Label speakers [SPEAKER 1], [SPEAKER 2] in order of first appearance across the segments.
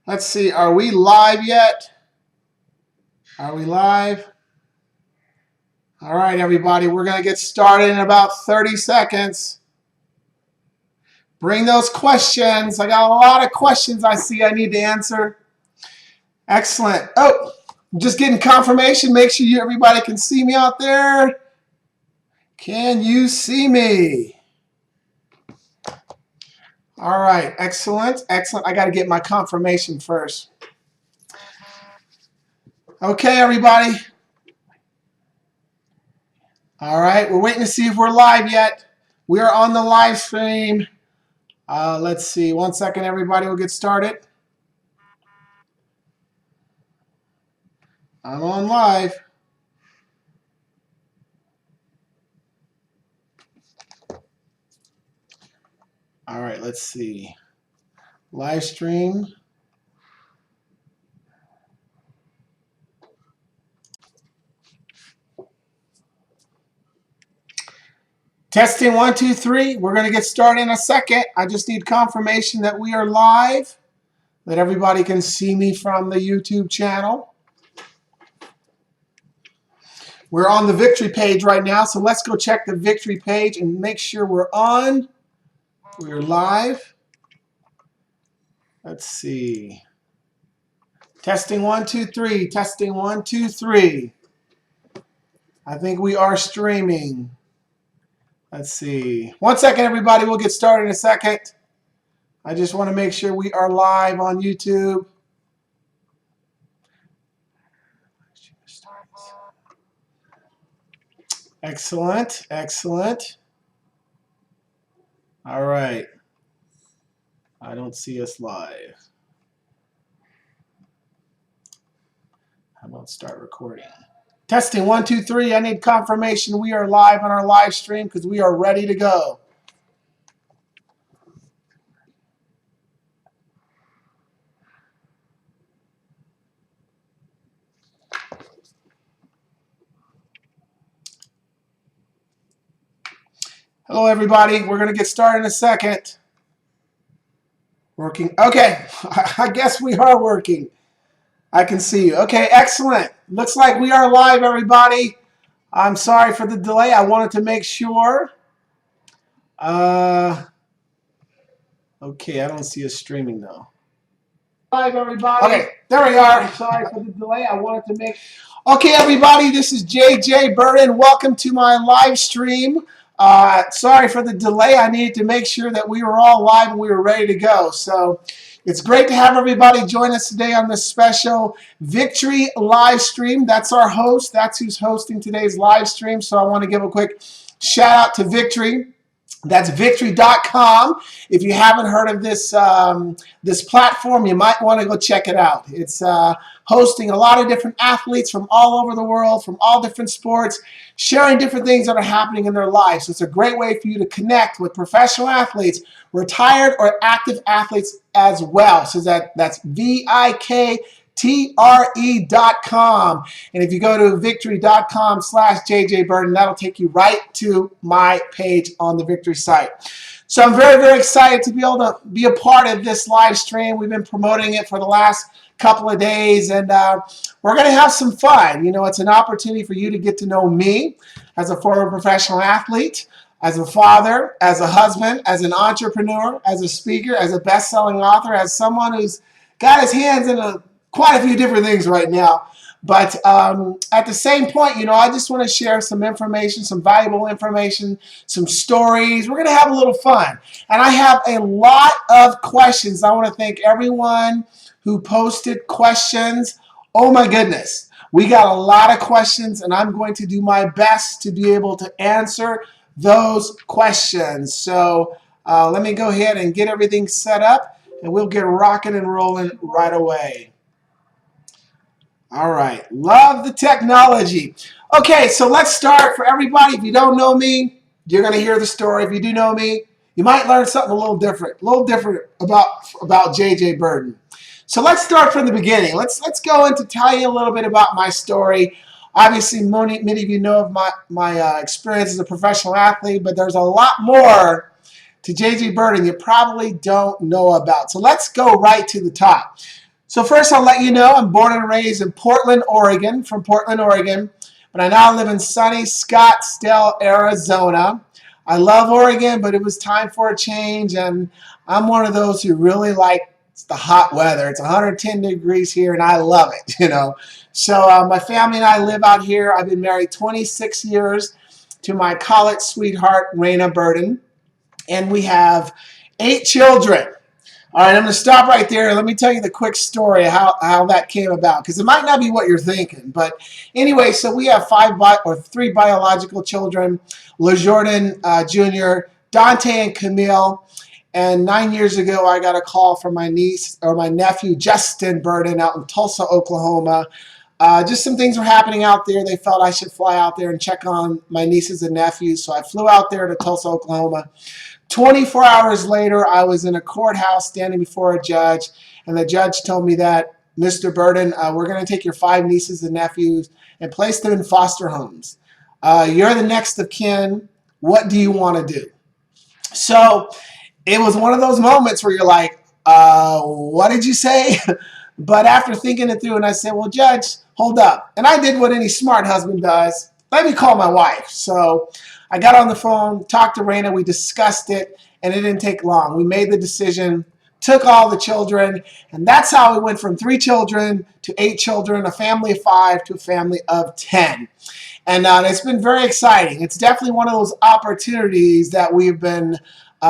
[SPEAKER 1] Let's see, are we live yet? Are we live? All right, everybody, we're going to get started in about 30 seconds. Bring those questions. I got a lot of questions I see I need to answer. Excellent. Oh, I'm just getting confirmation. Make sure everybody can see me out there. Can you see me? All right, excellent, excellent. I got to get my confirmation first. Okay, everybody. All right, we're waiting to see if we're live yet. We are on the live stream. Let's see. 1 second, everybody. We'll get started. I'm on live. All right, let's see. Live stream. Testing 1, 2, 3. We're going to get started in a second. I just need confirmation that we are live, that everybody can see me from the YouTube channel. We're on the Victory page right now, so let's go check the Victory page and make sure we're on. We're live. Let's see. Testing 1, 2, 3. Testing 1, 2, 3. I think we are streaming. Let's see. 1 second, everybody. We'll get started in a second. I just want to make sure we are live on YouTube. Excellent. Excellent. All right. I don't see us live. How about start recording? Testing 1, 2, 3. I need confirmation we are live on our live stream because we are ready to go. Hello, everybody. We're going to get started in a second. Working. Okay. I guess we are working. I can see you. Okay, excellent. Looks like we are live, everybody. I'm sorry for the delay. I wanted to make sure. Okay, I don't see us streaming, though. Live, everybody. Okay, there we are. I'm sorry for the delay. I wanted to make. Okay, everybody, this is JJ Birden. Welcome to my live stream. Sorry for the delay. I needed to make sure that we were all live and we were ready to go. So it's great to have everybody join us today on this special Victory live stream. That's our host. That's who's hosting today's live stream. So I want to give a quick shout out to Victory. That's VIKTRE.com. If you haven't heard of this this platform, you might want to go check it out. It's hosting a lot of different athletes from all over the world, from all different sports, sharing different things that are happening in their lives. So it's a great way for you to connect with professional athletes, retired or active athletes as well. So that's VIKTRE.com. And if you go to VIKTRE.com/JJ Birden, that'll take you right to my page on the Victory site. So I'm very, very excited to be able to be a part of this live stream. We've been promoting it for the last couple of days, and we're going to have some fun. You know, it's an opportunity for you to get to know me as a former professional athlete, as a father, as a husband, as an entrepreneur, as a speaker, as a best-selling author, as someone who's got his hands in quite a few different things right now. But at the same point, you know, I just want to share some information, some valuable information, some stories. We're going to have a little fun. And I have a lot of questions. I want to thank everyone who posted questions. Oh, my goodness. We got a lot of questions, and I'm going to do my best to be able to answer those questions. So let me go ahead and get everything set up, and we'll get rocking and rolling right away. All right. Love the technology. Okay, so let's start. For everybody, if you don't know me, you're going to hear the story. If you do know me, you might learn something a little different about JJ Birden. So let's start from the beginning. Let's go into tell you a little bit about my story. Obviously, many of you know of my experience as a professional athlete, but there's a lot more to JJ Birden you probably don't know about. So let's go right to the top. So first I'll let you know I'm born and raised in Portland, Oregon, from Portland, Oregon, but I now live in sunny Scottsdale, Arizona. I love Oregon, but it was time for a change, and I'm one of those who really likes the hot weather. It's 110 degrees here, and I love it. So my family and I live out here. I've been married 26 years to my college sweetheart, Raina Birden, and we have 8 children. All right, I'm going to stop right there. Let me tell you the quick story of how that came about, because it might not be what you're thinking. But anyway, so we have 3 biological children, LeJordan Jr., Dante, and Camille. And 9 years ago, I got a call from my nephew, Justin Birden, out in Tulsa, Oklahoma. Just some things were happening out there. They felt I should fly out there and check on my nieces and nephews. So I flew out there to Tulsa, Oklahoma. 24 hours later, I was in a courthouse standing before a judge, and the judge told me that, Mr. Birden, we're going to take your 5 nieces and nephews and place them in foster homes. You're the next of kin. What do you want to do? So it was one of those moments where you're like, what did you say? But after thinking it through, and I said, well, Judge, hold up. And I did what any smart husband does. Let me call my wife. So I got on the phone, talked to Raina, we discussed it, and it didn't take long. We made the decision, took all the children, and that's how we went from 3 children to 8 children, a family of 5 to a family of 10. And it's been very exciting. It's definitely one of those opportunities that we've been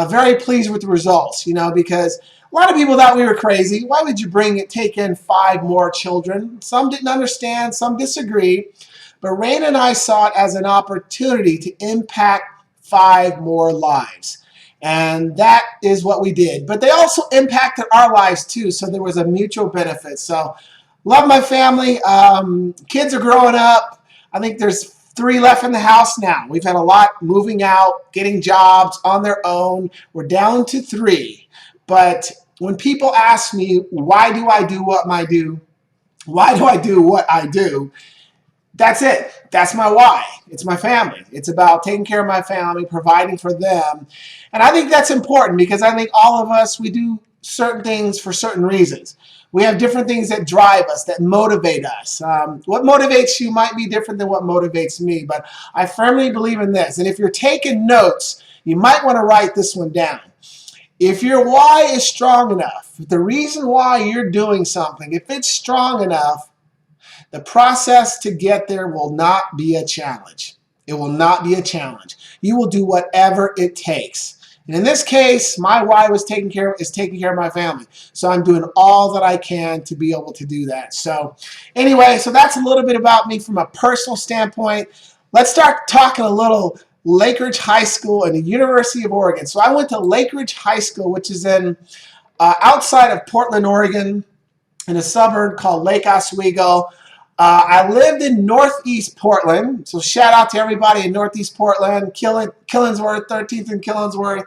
[SPEAKER 1] very pleased with the results, because a lot of people thought we were crazy. Why would you take in 5 more children? Some didn't understand, some disagreed. But Raina and I saw it as an opportunity to impact 5 more lives. And that is what we did. But they also impacted our lives too, so there was a mutual benefit. So love my family. Kids are growing up. I think there's 3 left in the house now. We've had a lot moving out, getting jobs on their own. We're down to 3. But when people ask me, why do I do what I do? Why do I do what I do? That's it. That's my why. It's my family. It's about taking care of my family, providing for them. And I think that's important, because I think all of us, we do certain things for certain reasons. We have different things that drive us, that motivate us. What motivates you might be different than what motivates me, but I firmly believe in this. And if you're taking notes, you might want to write this one down. If your why is strong enough, the reason why you're doing something, if it's strong enough, the process to get there will not be a challenge. It will not be a challenge. You will do whatever it takes. And in this case, my why is taking care of my family. So I'm doing all that I can to be able to do that. So anyway, so that's a little bit about me from a personal standpoint. Let's start talking a little Lake Ridge High School and the University of Oregon. So I went to Lake Ridge High School, which is in outside of Portland, Oregon, in a suburb called Lake Oswego. I lived in Northeast Portland, so shout out to everybody in Northeast Portland, Killingsworth, 13th and Killingsworth.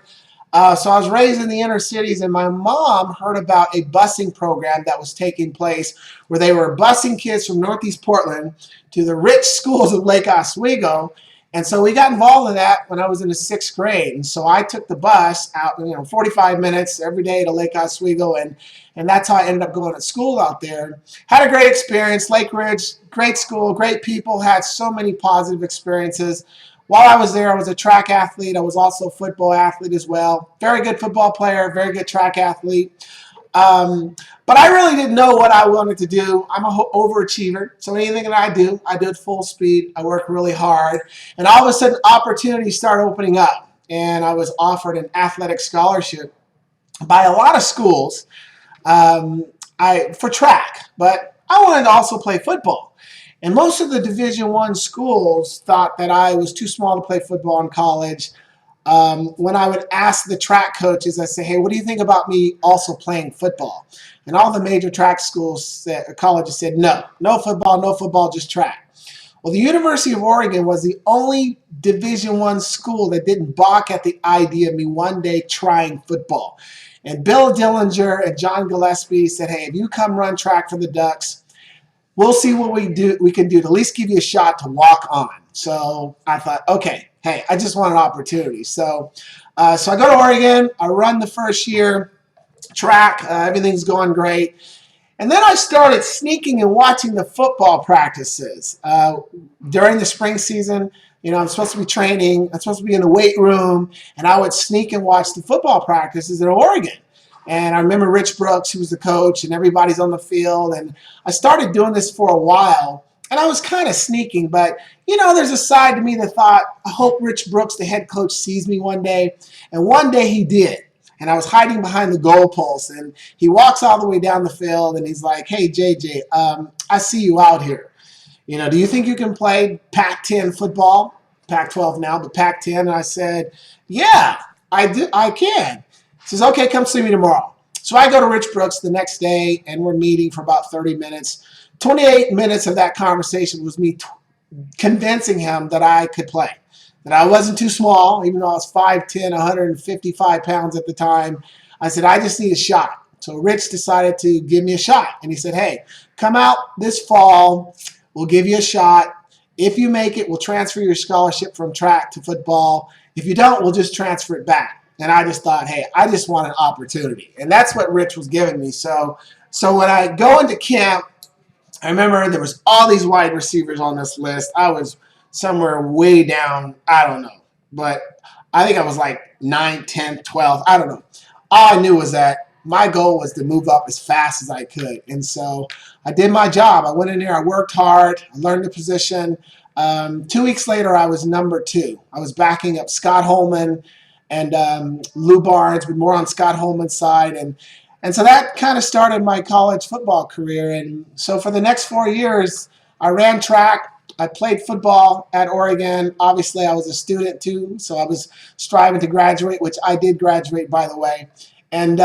[SPEAKER 1] So I was raised in the inner cities, and my mom heard about a busing program that was taking place where they were busing kids from Northeast Portland to the rich schools of Lake Oswego. And so we got involved in that when I was in the 6th grade. And so I took the bus out, 45 minutes every day to Lake Oswego, and that's how I ended up going to school out there. Had a great experience. Lake Ridge, great school, great people, had so many positive experiences. While I was there, I was a track athlete. I was also a football athlete as well. Very good football player, very good track athlete. But I really didn't know what I wanted to do. I'm an overachiever, so anything that I do it full speed. I work really hard. And all of a sudden, opportunities started opening up. And I was offered an athletic scholarship by a lot of schools for track. But I wanted to also play football. And most of the Division I schools thought that I was too small to play football in college. When I would ask the track coaches, I say, hey, what do you think about me also playing football? And all the major track colleges said, no football, just track. Well, the University of Oregon was the only Division I school that didn't balk at the idea of me one day trying football. And Bill Dillinger and John Gillespie said, hey, if you come run track for the Ducks, we'll see what we can do to at least give you a shot to walk on. So I thought, okay, hey, I just want an opportunity. So I go to Oregon. I run the first year track. Everything's going great. And then I started sneaking and watching the football practices. During the spring season, I'm supposed to be training. I'm supposed to be in the weight room. And I would sneak and watch the football practices in Oregon. And I remember Rich Brooks, who was the coach, and everybody's on the field. And I started doing this for a while. And I was kind of sneaking. But, there's a side to me that thought, I hope Rich Brooks, the head coach, sees me one day. And one day he did. And I was hiding behind the goalpost, and he walks all the way down the field, and he's like, "Hey, JJ, I see you out here. Do you think you can play Pac-10 football? Pac-12 now, but Pac-10." And I said, "Yeah, I do. I can." He says, "Okay, come see me tomorrow." So I go to Rich Brooks the next day, and we're meeting for about 30 minutes. 28 minutes of that conversation was me convincing him that I could play. That I wasn't too small, even though I was 5'10", 155 pounds at the time. I said, I just need a shot. So Rich decided to give me a shot. And he said, hey, come out this fall. We'll give you a shot. If you make it, we'll transfer your scholarship from track to football. If you don't, we'll just transfer it back. And I just thought, hey, I just want an opportunity. And that's what Rich was giving me. So when I go into camp, I remember there was all these wide receivers on this list. I was somewhere way down, I don't know. But I think I was like 9, 10, 12, I don't know. All I knew was that my goal was to move up as fast as I could. And so I did my job. I went in there, I worked hard, I learned the position. 2 weeks later, I was number 2. I was backing up Scott Holman and Lou Barnes, but more on Scott Holman's side. And so that kind of started my college football career. And so for the next 4 years, I ran track. I played football at Oregon. Obviously, I was a student too, so I was striving to graduate, which I did graduate, by the way. And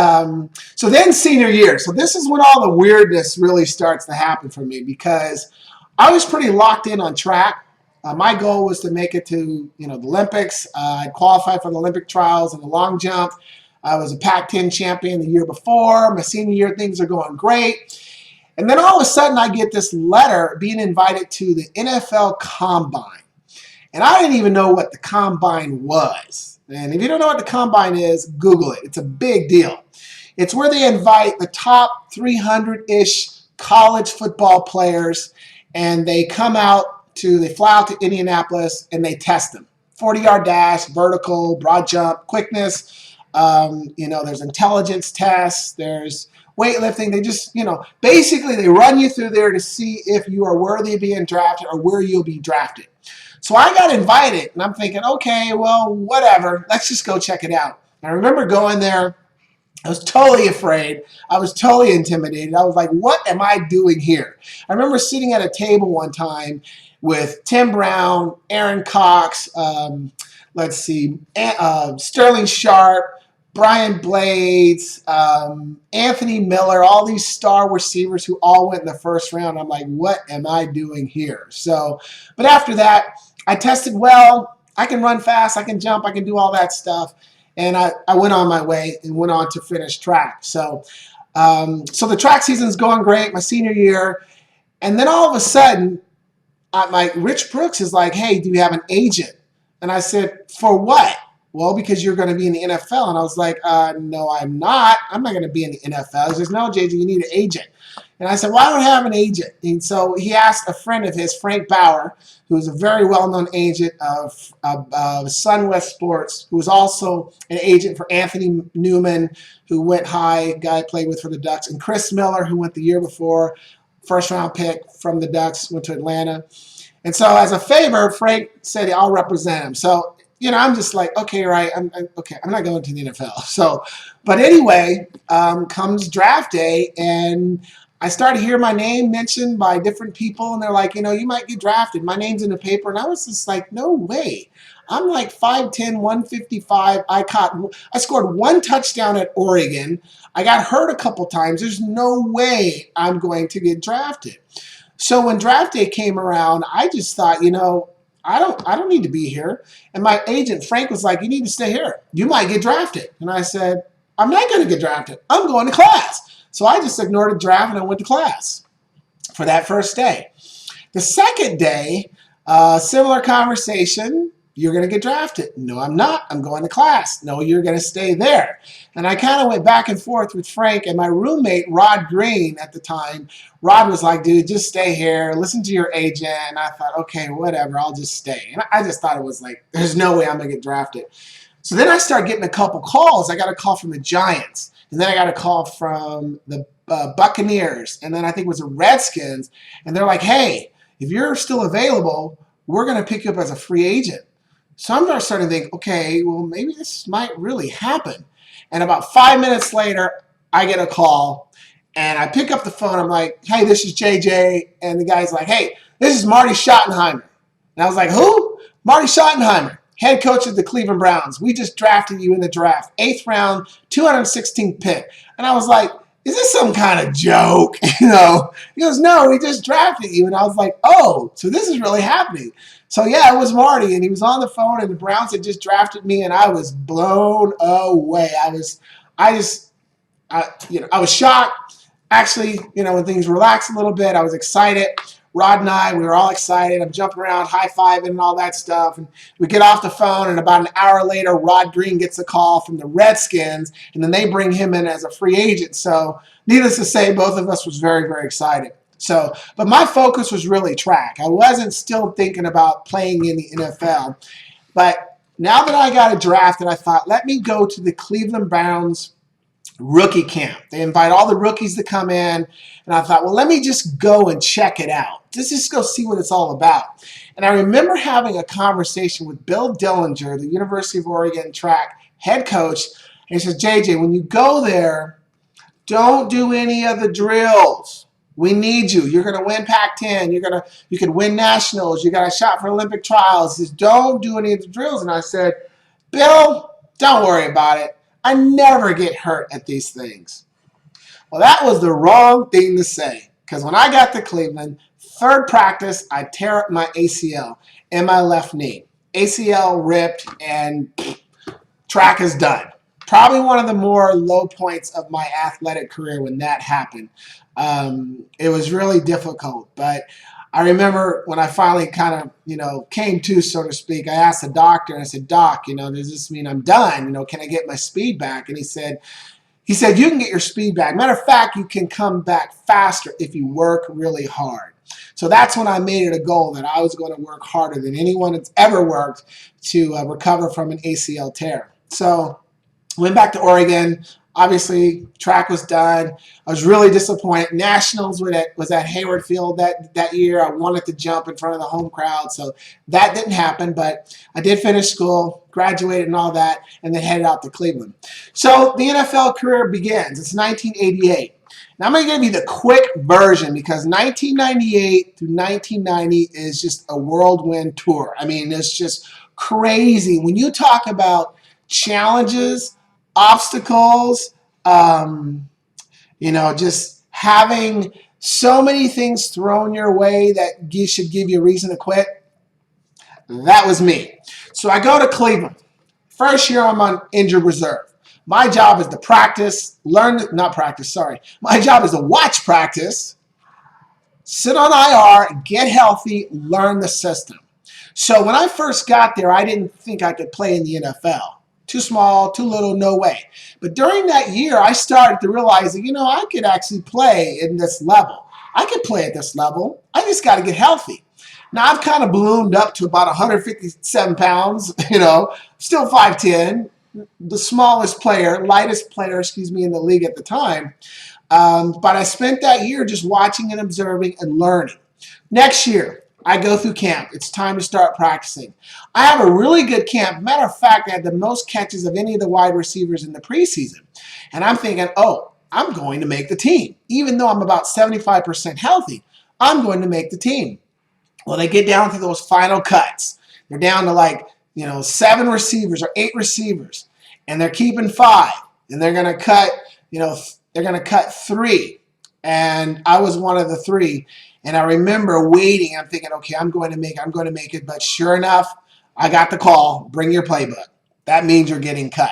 [SPEAKER 1] so then senior year. So this is when all the weirdness really starts to happen for me because I was pretty locked in on track. My goal was to make it to the Olympics. I qualified for the Olympic trials in the long jump. I was a Pac-10 champion the year before. My senior year, things are going great. And then all of a sudden, I get this letter being invited to the NFL Combine. And I didn't even know what the Combine was. And if you don't know what the Combine is, Google it. It's a big deal. It's where they invite the top 300-ish college football players, and they come out they fly out to Indianapolis, and they test them. 40-yard dash, vertical, broad jump, quickness. There's intelligence tests. There's weightlifting. They just, basically they run you through there to see if you are worthy of being drafted or where you'll be drafted. So I got invited, and I'm thinking, okay, well, whatever. Let's just go check it out. And I remember going there. I was totally afraid. I was totally intimidated. I was like, what am I doing here? I remember sitting at a table one time with Tim Brown, Aaron Cox, Sterling Sharp, Brian Blades, Anthony Miller, all these star receivers who all went in the first round. I'm like, what am I doing here? But after that, I tested well. I can run fast. I can jump. I can do all that stuff. And I went on my way and went on to finish track. So the track season's going great, my senior year. And then all of a sudden, Rich Brooks is like, hey, do you have an agent? And I said, for what? Well, because you're going to be in the NFL. And I was like, no, I'm not. I'm not going to be in the NFL. He says, no, JJ, you need an agent. And I said, well, I don't have an agent. And so he asked a friend of his, Frank Bauer, who is a very well-known agent of SunWest Sports, who was also an agent for Anthony Newman, who went high, guy I played with for the Ducks, and Chris Miller, who went the year before, first-round pick from the Ducks, went to Atlanta. And so as a favor, Frank said, I'll represent him. So I'm just like, okay, right, I'm not going to the NFL. But anyway, comes draft day, and I started hearing my name mentioned by different people, and they're like, you might get drafted. My name's in the paper, and I was just like, no way. I'm like 5'10", 155. I scored 1 touchdown at Oregon. I got hurt a couple times. There's no way I'm going to get drafted. So when draft day came around, I just thought, I don't need to be here. And my agent, Frank, was like, you need to stay here. You might get drafted. And I said, I'm not going to get drafted. I'm going to class. So I just ignored the draft, and I went to class for that first day. The second day, similar conversation. you're going to get drafted. No, I'm not. I'm going to class. No, you're going to stay there. And I kind of went back and forth with Frank and my roommate, Rod Green, at the time. Rod was like, dude, just stay here. Listen to your agent. And I thought, okay, whatever. I'll just stay. And I just thought it was like, there's no way I'm going to get drafted. So then I started getting a couple calls. I got a call from the Giants. And then I got a call from the Buccaneers. And then I think it was the Redskins. And they're like, hey, if you're still available, we're going to pick you up as a free agent. So I'm starting to think, okay, well, maybe this might really happen. And about 5 minutes later, I get a call, and I pick up the phone. I'm like, hey, this is JJ. And the guy's like, hey, this is Marty Schottenheimer. And I was like, who? Marty Schottenheimer, head coach of the Cleveland Browns. We just drafted you in the draft, 8th round, 216th pick. And I was like, is this some kind of joke? He goes, no, we just drafted you. And I was like, oh, so this is really happening. So yeah, it was Marty, and he was on the phone, and the Browns had just drafted me, and I was blown away. I was shocked. Actually, when things relaxed a little bit, I was excited. Rod and I, we were all excited. I'm jumping around, high-fiving and all that stuff. And we get off the phone, and about an hour later, Rod Green gets a call from the Redskins, and then they bring him in as a free agent. So needless to say, both of us was very, very excited. So, but my focus was really track. I wasn't still thinking about playing in the NFL. But now that I got a draft, and I thought, let me go to the Cleveland Browns rookie camp. They invite all the rookies to come in. And I thought, well, let me just go and check it out. Just go see what it's all about. And I remember having a conversation with Bill Dillinger, the University of Oregon track head coach. And he says, JJ, when you go there, don't do any of the drills. We need you. You're going to win Pac-10. You can win nationals. You got a shot for Olympic trials. He says, don't do any of the drills. And I said, Bill, don't worry about it. I never get hurt at these things. Well, that was the wrong thing to say, because when I got to Cleveland, third practice, I tear up my ACL in my left knee. ACL ripped, and track is done. Probably one of the more low points of my athletic career when that happened. It was really difficult, but I remember when I finally kind of, came to, so to speak, I asked the doctor, and I said, Doc, does this mean I'm done? Can I get my speed back? And he said, you can get your speed back. Matter of fact, you can come back faster if you work really hard. So that's when I made it a goal that I was going to work harder than anyone that's ever worked to recover from an ACL tear. So went back to Oregon. Obviously, track was done. I was really disappointed. Nationals was at Hayward Field that year. I wanted to jump in front of the home crowd, so that didn't happen. But I did finish school, graduated and all that, and then headed out to Cleveland. So the NFL career begins. It's 1988. Now I'm going to give you the quick version, because 1998 through 1990 is just a whirlwind tour. I mean, it's just crazy. When you talk about challenges, obstacles, just having so many things thrown your way that should give you a reason to quit. That was me. So I go to Cleveland. First year I'm on injured reserve. My job is to My job is to watch practice, sit on IR, get healthy, learn the system. So when I first got there, I didn't think I could play in the NFL. Too small, too little, no way. But during that year, I started to realize that, I could actually play in this level. I could play at this level. I just got to get healthy. Now, I've kind of ballooned up to about 157 pounds, still 5'10", the smallest player, lightest player, in the league at the time. But I spent that year just watching and observing and learning. Next year, I go through camp. It's time to start practicing. I have a really good camp. Matter of fact, I had the most catches of any of the wide receivers in the preseason. And I'm thinking, I'm going to make the team. Even though I'm about 75% healthy, I'm going to make the team. Well, they get down to those final cuts. They're down to 7 receivers or 8 receivers. And they're keeping 5. And they're going to cut 3. And I was one of the 3. And I remember waiting. I'm thinking, okay, I'm going to make it. But sure enough, I got the call, bring your playbook. That means you're getting cut.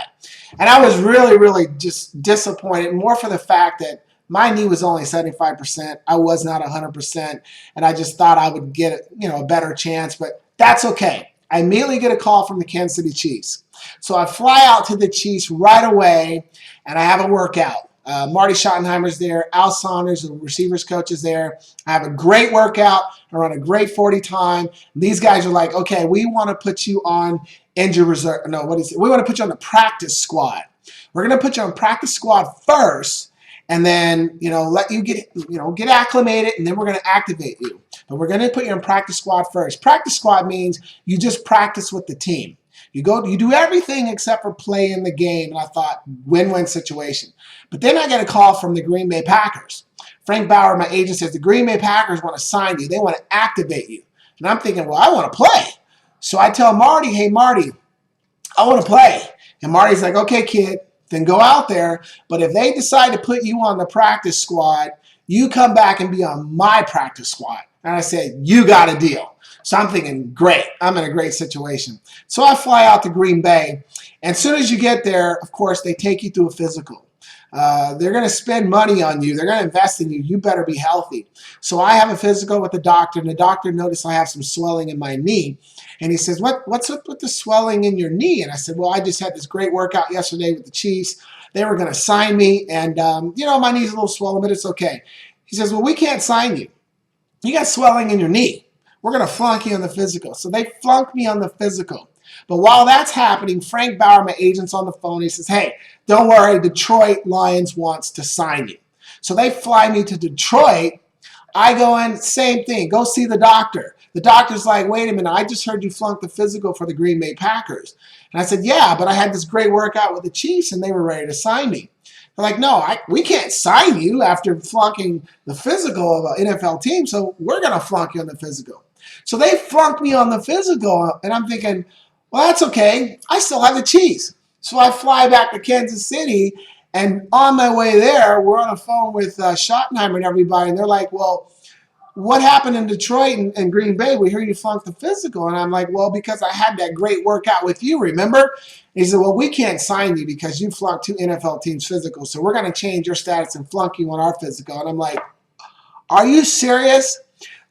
[SPEAKER 1] And I was really, really just disappointed, more for the fact that my knee was only 75%. I was not 100%. And I just thought I would get a better chance. But that's okay. I immediately get a call from the Kansas City Chiefs. So I fly out to the Chiefs right away, and I have a workout. Marty Schottenheimer's there. Al Saunders, the receivers coach, is there. I have a great workout. I run a great 40 time. These guys are like, okay, we want to put you on injured reserve. No, what is it? We want to put you on the practice squad. We're going to put you on practice squad first, and then, let you get acclimated, and then we're going to activate you. But we're going to put you on practice squad first. Practice squad means you just practice with the team. You do everything except for play in the game. And I thought, win-win situation. But then I get a call from the Green Bay Packers. Frank Bauer, my agent, says the Green Bay Packers want to sign you. They want to activate you. And I'm thinking, well, I want to play. So I tell Marty, hey, Marty, I want to play. And Marty's like, okay, kid, then go out there. But if they decide to put you on the practice squad, you come back and be on my practice squad. And I said, you got a deal. So I'm thinking, great, I'm in a great situation. So I fly out to Green Bay. And as soon as you get there, of course, they take you through a physical. They're going to spend money on you. They're going to invest in you. You better be healthy. So I have a physical with the doctor, and the doctor noticed I have some swelling in my knee. And he says, what's up with the swelling in your knee? And I said, well, I just had this great workout yesterday with the Chiefs. They were going to sign me, and, my knee's a little swollen, but it's okay. He says, well, we can't sign you. You got swelling in your knee. We're going to flunk you on the physical. So they flunked me on the physical. But while that's happening, Frank Bauer, my agent's on the phone. He says, hey, don't worry, Detroit Lions wants to sign you. So they fly me to Detroit. I go in, same thing, go see the doctor. The doctor's like, wait a minute, I just heard you flunked the physical for the Green Bay Packers. And I said, yeah, but I had this great workout with the Chiefs, and they were ready to sign me. They're like, no, we can't sign you after flunking the physical of an NFL team, so we're going to flunk you on the physical. So they flunked me on the physical, and I'm thinking, well, that's okay. I still have the Chiefs. So I fly back to Kansas City, and on my way there, we're on the phone with Schottenheimer and everybody, and they're like, well, what happened in Detroit and Green Bay? We hear you flunked the physical. And I'm like, well, because I had that great workout with you, remember? And he said, well, we can't sign you because you flunked 2 NFL teams' physical, so we're going to change your status and flunk you on our physical. And I'm like, are you serious?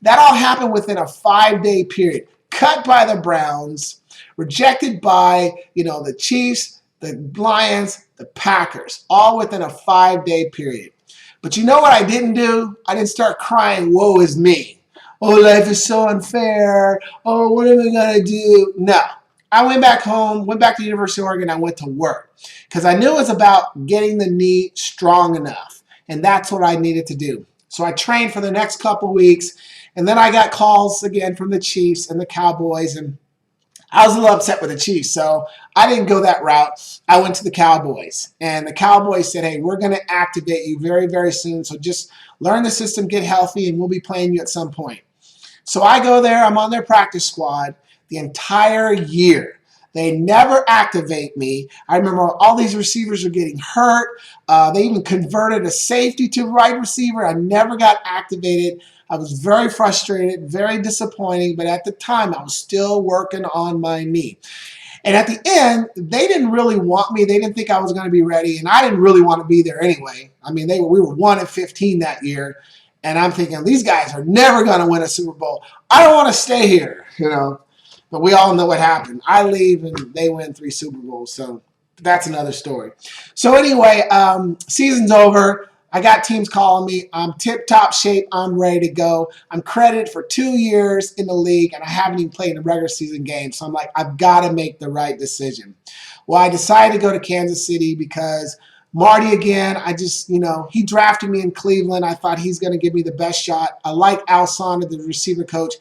[SPEAKER 1] That all happened within a 5-day period. Cut by the Browns, rejected by, the Chiefs, the Lions, the Packers, all within a 5-day period. But you know what I didn't do? I didn't start crying, woe is me. Oh, life is so unfair. Oh, what am I going to do? No. I went back home, went back to the University of Oregon, I went to work. Because I knew it was about getting the knee strong enough. And that's what I needed to do. So I trained for the next couple weeks. And then I got calls again from the Chiefs and the Cowboys. And I was a little upset with the Chiefs, so I didn't go that route. I went to the Cowboys, and the Cowboys said, hey, we're going to activate you very, very soon, so just learn the system, get healthy, and we'll be playing you at some point. So I go there. I'm on their practice squad the entire year. They never activate me. I remember all these receivers are getting hurt. They even converted a safety to wide receiver. I never got activated. I was very frustrated, very disappointing, but at the time, I was still working on my knee. And at the end, they didn't really want me. They didn't think I was going to be ready, and I didn't really want to be there anyway. I mean, we were 1-15 that year, and I'm thinking, these guys are never going to win a Super Bowl. I don't want to stay here, But we all know what happened. I leave, and they win 3 Super Bowls, so that's another story. So anyway, season's over. I got teams calling me. I'm tip-top shape. I'm ready to go. I'm credited for 2 years in the league, and I haven't even played in a regular season game. So I'm like, I've got to make the right decision. Well, I decided to go to Kansas City because Marty, again, I just, he drafted me in Cleveland. I thought he's going to give me the best shot. I like Al Saunders, the receiver coach.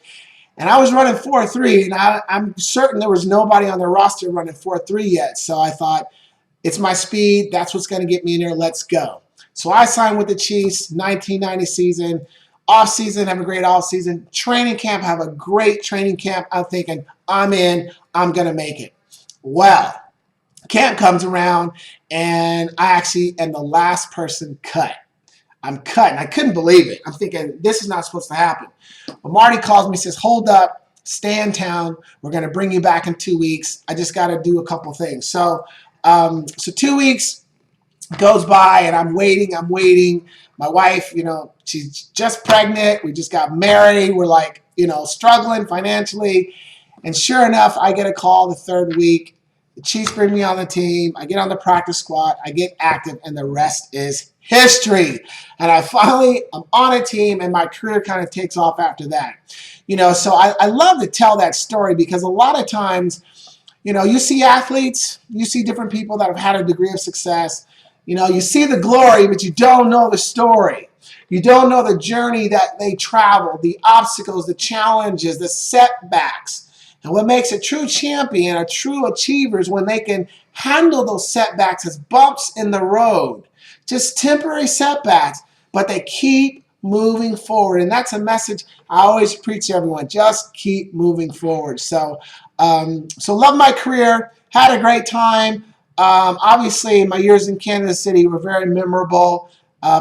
[SPEAKER 1] And I was running 4.3, and I'm certain there was nobody on the roster running 4.3 yet. So I thought, it's my speed. That's what's going to get me in there. Let's go. So I signed with the Chiefs, 1990 season. Off season, have a great off season. Training camp, have a great training camp. I'm thinking, I'm in. I'm going to make it. Well, camp comes around, and I actually am the last person cut. I'm cut, and I couldn't believe it. I'm thinking, this is not supposed to happen. But Marty calls me, says, hold up, stay in town. We're going to bring you back in 2 weeks. I just got to do a couple things. So 2 weeks goes by, and I'm waiting. My wife, she's just pregnant. We just got married. We're like, struggling financially. And sure enough, I get a call the third week. The Chiefs bring me on the team. I get on the practice squad. I get active, and the rest is history. And I'm on a team, and my career kind of takes off after that. So I love to tell that story because a lot of times, you see athletes, you see different people that have had a degree of success. You see the glory, but you don't know the story. You don't know the journey that they traveled, the obstacles, the challenges, the setbacks. And what makes a true champion, a true achiever, is when they can handle those setbacks as bumps in the road, just temporary setbacks, but they keep moving forward. And that's a message I always preach to everyone. Just keep moving forward. So love my career, had a great time. Obviously, my years in Kansas City were very memorable,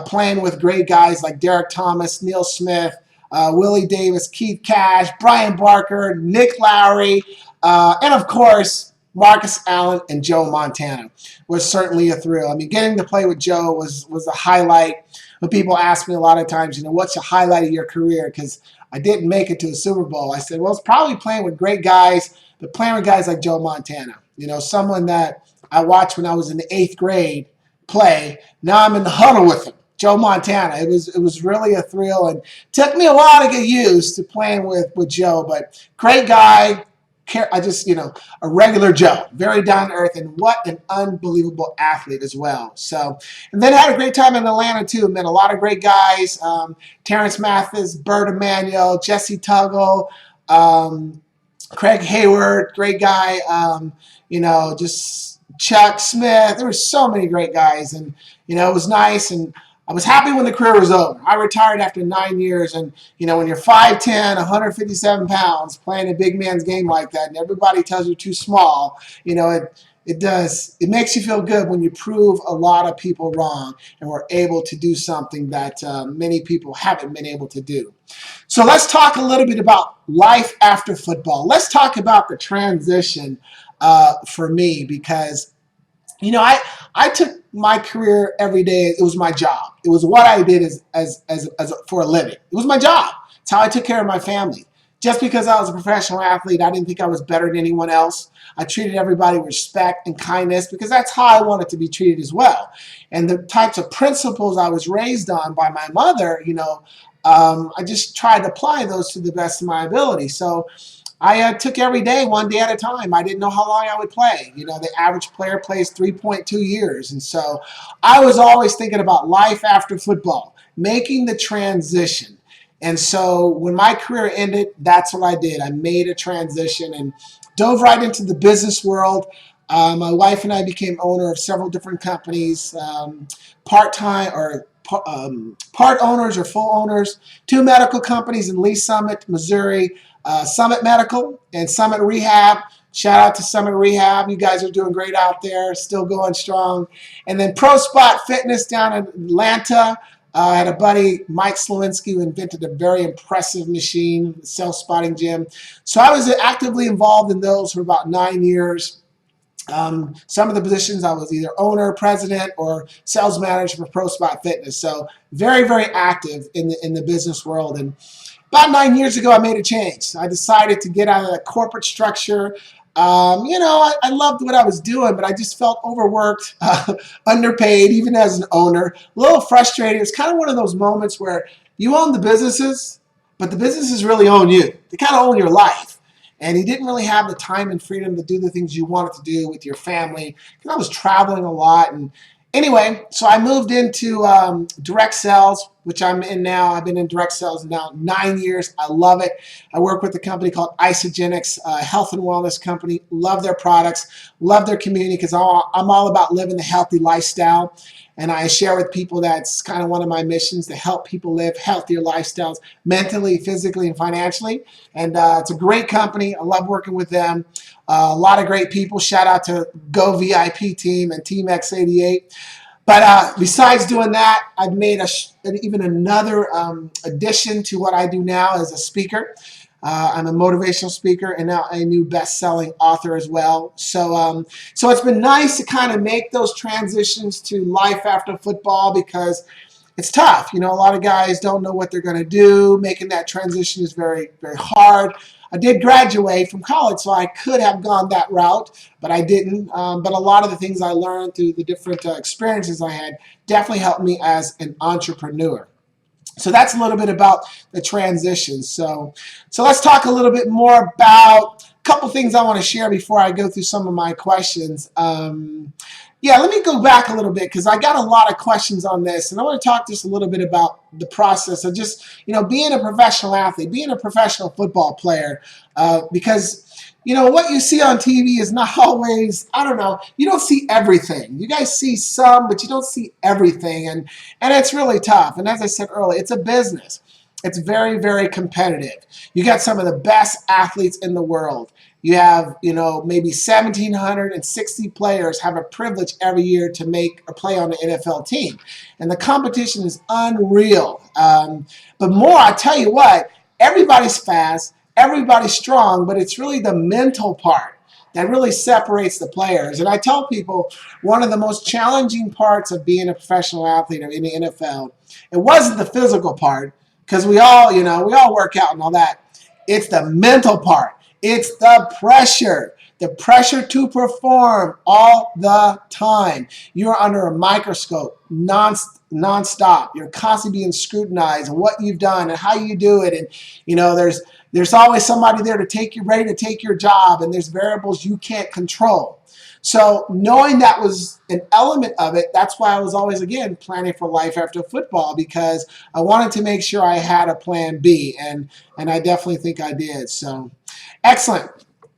[SPEAKER 1] playing with great guys like Derek Thomas, Neil Smith, Willie Davis, Keith Cash, Brian Barker, Nick Lowry, and of course, Marcus Allen and Joe Montana was certainly a thrill. I mean, getting to play with Joe was a highlight. When people ask me a lot of times, what's the highlight of your career? Because I didn't make it to a Super Bowl. I said, well, it's probably playing with great guys, but playing with guys like Joe Montana. Someone that I watched when I was in the 8th grade play. Now I'm in the huddle with him. Joe Montana. It was really a thrill, and took me a while to get used to playing with Joe, but great guy. I just, a regular Joe, very down to earth, and what an unbelievable athlete as well. So, and then had a great time in Atlanta too. Met a lot of great guys: Terrence Mathis, Bert Emanuel, Jesse Tuggle, Craig Hayward, great guy. Just Chuck Smith. There were so many great guys, and it was nice. And I was happy when the career was over. I retired after 9 years, and when you're 5'10", 157 pounds, playing a big man's game like that, and everybody tells you too small, it makes you feel good when you prove a lot of people wrong, and we're able to do something that many people haven't been able to do. So let's talk a little bit about life after football. Let's talk about the transition for me, because I took my career every day. It was my job. It was what I did as for a living. It was my job. It's how I took care of my family. Just because I was a professional athlete, I didn't think I was better than anyone else. I treated everybody with respect and kindness because that's how I wanted to be treated as well. And the types of principles I was raised on by my mother, I just tried to apply those to the best of my ability. So I took every day, one day at a time. I didn't know how long I would play. The average player plays 3.2 years. And so I was always thinking about life after football, making the transition. And so when my career ended, that's what I did. I made a transition and dove right into the business world. My wife and I became owner of several different companies, part-time or part owners or full owners, 2 medical companies in Lee Summit, Missouri, Summit Medical and Summit Rehab. Shout out to Summit Rehab. You guys are doing great out there, still going strong. And then Pro Spot Fitness down in Atlanta. I had a buddy, Mike Slowinski, who invented a very impressive machine, self-spotting gym. So I was actively involved in those for about 9 years. Some of the positions I was either owner, president, or sales manager for Pro Spot Fitness. So very, very active in the business world. And about 9 years ago, I made a change. I decided to get out of the corporate structure. I loved what I was doing, but I just felt overworked, underpaid, even as an owner, a little frustrated. It's kind of one of those moments where you own the businesses, but the businesses really own you. They kind of own your life. And you didn't really have the time and freedom to do the things you wanted to do with your family, because I was traveling a lot. And anyway, so I moved into direct sales, which I'm in now. I've been in direct sales now 9 years. I love it. I work with a company called Isogenics, a health and wellness company. Love their products, love their community, because I'm all about living the healthy lifestyle. And I share with people that's kind of one of my missions, to help people live healthier lifestyles mentally, physically, and financially. And it's a great company. I love working with them. A lot of great people. Shout out to Go VIP team and Team X88. But besides doing that, I've made even another addition to what I do now as a speaker. I'm a motivational speaker and now a new best-selling author as well. So it's been nice to kind of make those transitions to life after football, because it's tough. A lot of guys don't know what they're going to do. Making that transition is very, very hard. I did graduate from college, so I could have gone that route, but I didn't. But a lot of the things I learned through the different experiences I had definitely helped me as an entrepreneur. So that's a little bit about the transition. So let's talk a little bit more about a couple things I want to share before I go through some of my questions. Yeah, let me go back a little bit because I got a lot of questions on this, and I want to talk just a little bit about the process of just being a professional athlete, being a professional football player, because what you see on TV is not always, I don't know, you don't see everything. You guys see some, but you don't see everything, and it's really tough. And as I said earlier, it's a business. It's very, very competitive. You got some of the best athletes in the world. You have, maybe 1,760 players have a privilege every year to make a play on the NFL team. And the competition is unreal. But more, I tell you what, everybody's fast, everybody's strong, but it's really the mental part that really separates the players. And I tell people one of the most challenging parts of being a professional athlete in the NFL, it wasn't the physical part, because we all work out and all that. It's the mental part. It's the pressure to perform all the time. You're under a microscope nonstop. You're constantly being scrutinized on what you've done and how you do it. And there's always somebody there ready to take your job, and there's variables you can't control. So knowing that was an element of it, that's why I was always, again, planning for life after football, because I wanted to make sure I had a plan B, and I definitely think I did. So excellent.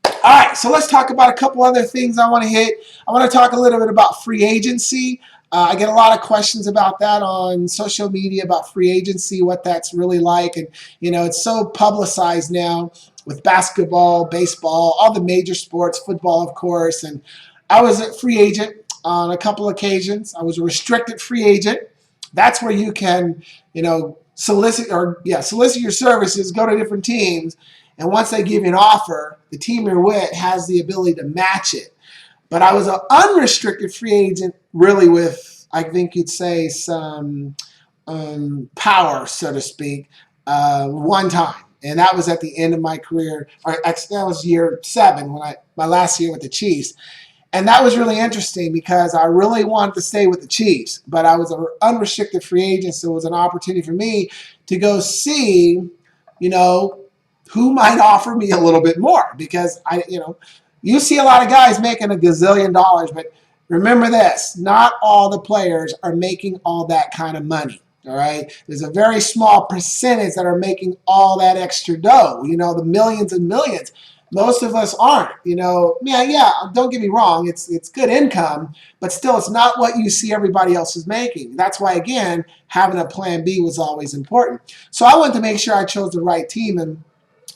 [SPEAKER 1] All right, so let's talk about a couple other things I want to hit. I want to talk a little bit about free agency. I get a lot of questions about that on social media, about free agency, what that's really like. And, it's so publicized now with basketball, baseball, all the major sports, football, of course. And I was a free agent on a couple occasions. I was a restricted free agent. That's where you can, solicit your services, go to different teams. And once they give you an offer, the team you're with has the ability to match it. But I was an unrestricted free agent, really with, I think you'd say, some power, so to speak, one time. And that was at the end of my career. Or actually, that was year 7, my last year with the Chiefs. And that was really interesting because I really wanted to stay with the Chiefs. But I was an unrestricted free agent, so it was an opportunity for me to go see, who might offer me a little bit more. Because you see a lot of guys making $1 gazillion, but remember this, not all the players are making all that kind of money, all right? There's a very small percentage that are making all that extra dough, the millions and millions. Most of us aren't, yeah, don't get me wrong, it's good income, but still it's not what you see everybody else is making. That's why, again, having a plan B was always important. So I wanted to make sure I chose the right team, and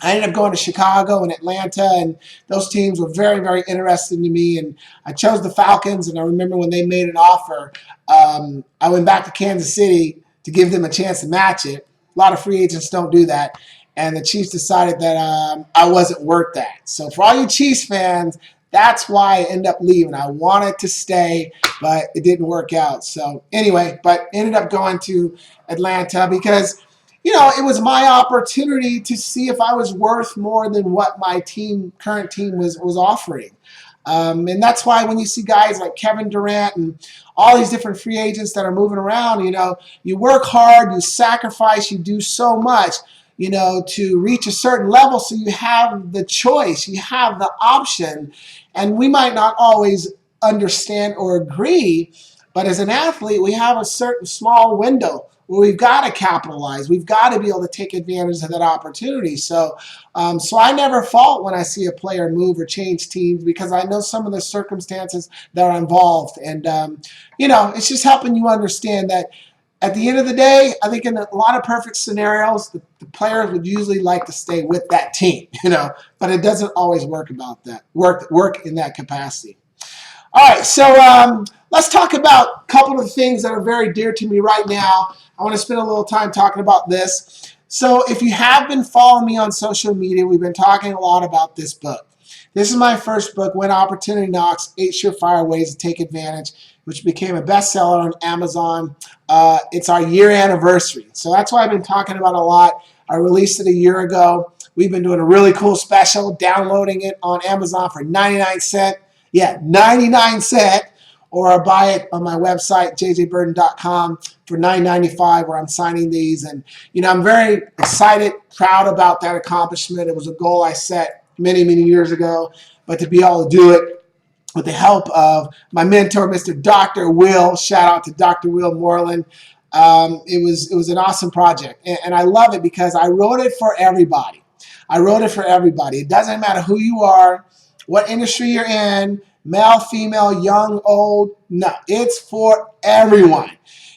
[SPEAKER 1] I ended up going to Chicago and Atlanta, and those teams were very, very interesting to me. And I chose the Falcons, and I remember when they made an offer, I went back to Kansas City to give them a chance to match it. A lot of free agents don't do that. And the Chiefs decided that I wasn't worth that. So for all you Chiefs fans, that's why I ended up leaving. I wanted to stay, but it didn't work out. So anyway, but ended up going to Atlanta because – it was my opportunity to see if I was worth more than what my current team was offering. And that's why when you see guys like Kevin Durant and all these different free agents that are moving around, you work hard, you sacrifice, you do so much, to reach a certain level so you have the choice, you have the option. And we might not always understand or agree, but as an athlete, we have a certain small window where we've got to capitalize. We've got to be able to take advantage of that opportunity. So I never fault when I see a player move or change teams because I know some of the circumstances that are involved. And, it's just helping you understand that at the end of the day, I think in a lot of perfect scenarios, the players would usually like to stay with that team, but it doesn't always work in that capacity. All right, so let's talk about a couple of things that are very dear to me right now. I want to spend a little time talking about this. So if you have been following me on social media, we've been talking a lot about this book. This is my first book, When Opportunity Knocks, 8 Surefire Ways to Take Advantage. which became a bestseller on Amazon. It's our year anniversary. So that's why I've been talking about a lot. I released it a year ago. We've been doing a really cool special, downloading it on Amazon for 99 cents. Yeah, 99 cents. Or buy it on my website, jjbirden.com, for $9.95, where I'm signing these. And, I'm very excited, proud about that accomplishment. It was a goal I set many, many years ago. But to be able to do it with the help of my mentor, Mr. Dr. Will, shout out to Dr. Will Moreland, it was an awesome project. And I love it because I wrote it for everybody. I wrote it for everybody. It doesn't matter who you are, what industry you're in, male, female, young, old. No, it's for everyone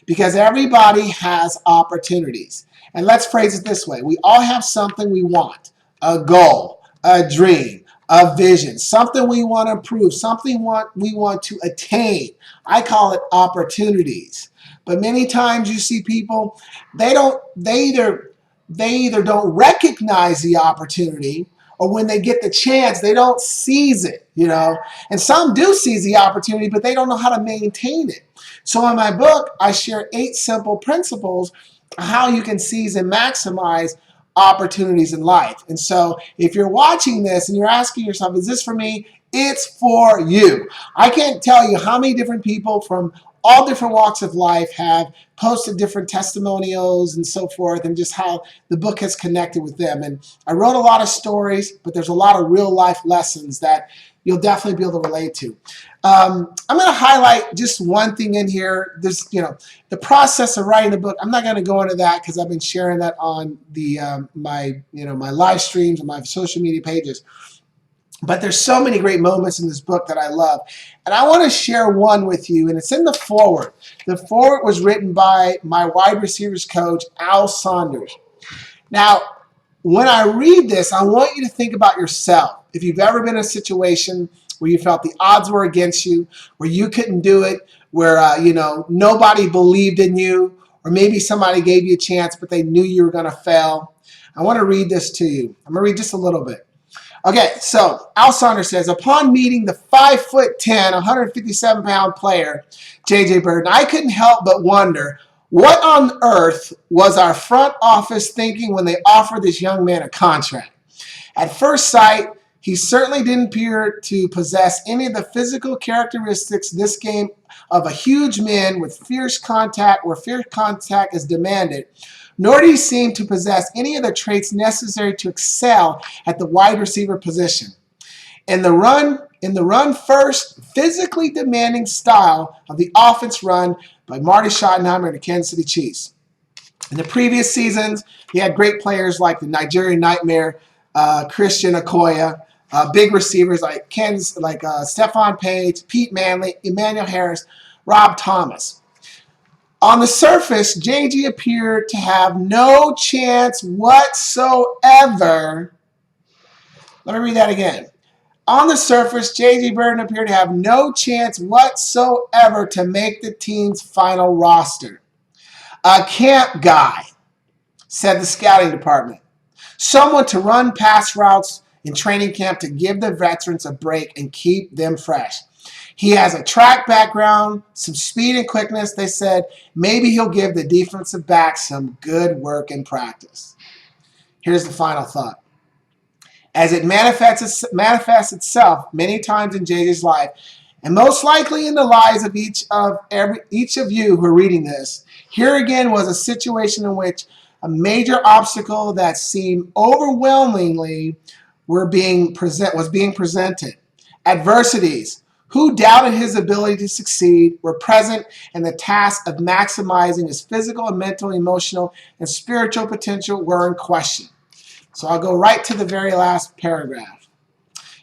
[SPEAKER 1] because everybody has opportunities. And let's phrase it this way. We all have something we want, a goal, a dream, a vision, something we want to improve, something we want to attain. I call it opportunities. But many times you see people, they either don't recognize the opportunity, or when they get the chance, they don't seize it, And some do seize the opportunity, but they don't know how to maintain it. So in my book, I share 8 simple principles of how you can seize and maximize opportunities in life. And so if you're watching this and you're asking yourself, is this for me? It's for you. I can't tell you how many different people from all different walks of life have posted different testimonials and so forth, and just how the book has connected with them. And I wrote a lot of stories, but there's a lot of real life lessons that you'll definitely be able to relate to. I'm going to highlight just one thing in here. There's, the process of writing the book. I'm not going to go into that because I've been sharing that on the my live streams and my social media pages. But there's so many great moments in this book that I love. And I want to share one with you, and it's in the foreword. The foreword was written by my wide receivers coach, Al Saunders. Now, when I read this, I want you to think about yourself. If you've ever been in a situation where you felt the odds were against you, where you couldn't do it, where nobody believed in you, or maybe somebody gave you a chance, but they knew you were going to fail. I want to read this to you. I'm going to read just a little bit. Okay, so Al Saunders says, upon meeting the 5'10", 157-pound player, JJ Birden, I couldn't help but wonder, what on earth was our front office thinking when they offered this young man a contract? At first sight, he certainly didn't appear to possess any of the physical characteristics this game of a huge man with fierce contact, where fierce contact is demanded, nor did he seem to possess any of the traits necessary to excel at the wide receiver position. In the run first, physically demanding style of the offense run by Marty Schottenheimer and the Kansas City Chiefs. In the previous seasons, he had great players like the Nigerian Nightmare, Christian Okoye, big receivers like Stephon Page, Pete Manley, Emmanuel Harris, Rob Thomas. On the surface, JJ appeared to have no chance whatsoever. Let me read that again. On the surface, JJ Birden appeared to have no chance whatsoever to make the team's final roster. A camp guy, said the scouting department. Someone to run pass routes in training camp to give the veterans a break and keep them fresh. He has a track background, some speed and quickness. They said maybe he'll give the defensive back some good work in practice. Here's the final thought. As it manifests itself many times in JJ's life, and most likely in the lives of each of you who are reading this, here again was a situation in which a major obstacle that seemed overwhelmingly was being presented. Adversities, who doubted his ability to succeed, were present, and the task of maximizing his physical and mental, emotional, and spiritual potential were in question. So I'll go right to the very last paragraph.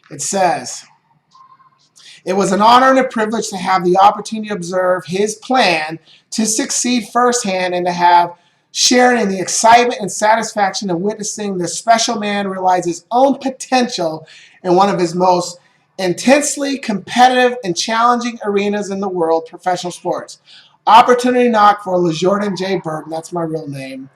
[SPEAKER 1] It says, it was an honor and a privilege to have the opportunity to observe his plan to succeed firsthand and to have shared in the excitement and satisfaction of witnessing this special man realize his own potential in one of his most intensely competitive and challenging arenas in the world, professional sports. Opportunity knocked for LeJordan J. Birden, that's my real name,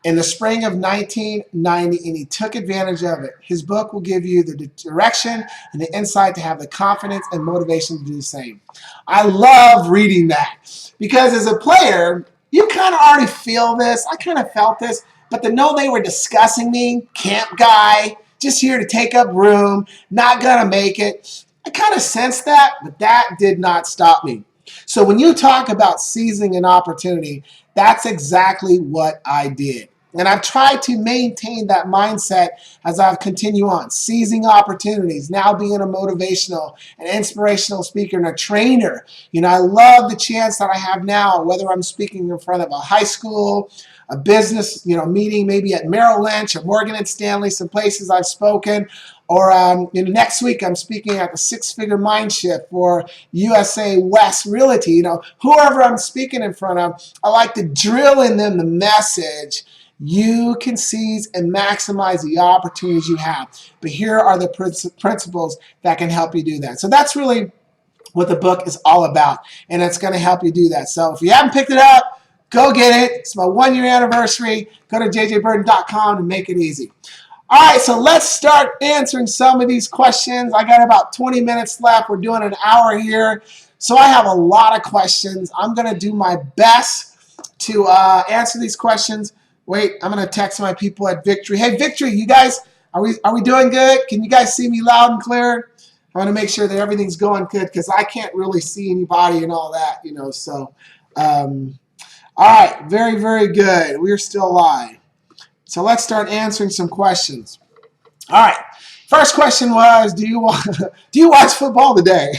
[SPEAKER 1] in the spring of 1990, and he took advantage of it. His book will give you the direction and the insight to have the confidence and motivation to do the same. I love reading that because as a player, you kind of already feel this. I kind of felt this, but to know they were discussing me, camp guy, just here to take up room, not going to make it, I kind of sensed that, but that did not stop me. So when you talk about seizing an opportunity, that's exactly what I did. And I've tried to maintain that mindset as I've continued on, seizing opportunities, now being a motivational and inspirational speaker and a trainer. I love the chance that I have now, whether I'm speaking in front of a high school, a business, meeting maybe at Merrill Lynch or Morgan & Stanley, some places I've spoken, or next week I'm speaking at the Six Figure Mind Shift for USA West Realty. Whoever I'm speaking in front of, I like to drill in them the message. You can seize and maximize the opportunities you have. But here are the principles that can help you do that. So that's really what the book is all about, and it's going to help you do that. So if you haven't picked it up, go get it. It's my 1-year anniversary. Go to jjbirden.com and make it easy. All right, so let's start answering some of these questions. I got about 20 minutes left. We're doing an hour here. So I have a lot of questions. I'm going to do my best to answer these questions. Wait, I'm going to text my people at Victory. Hey, Victory, you guys, are we doing good? Can you guys see me loud and clear? I want to make sure that everything's going good because I can't really see anybody and all that, So, all right, very, very good. We're still live. So let's start answering some questions. All right, first question was, do you watch football today?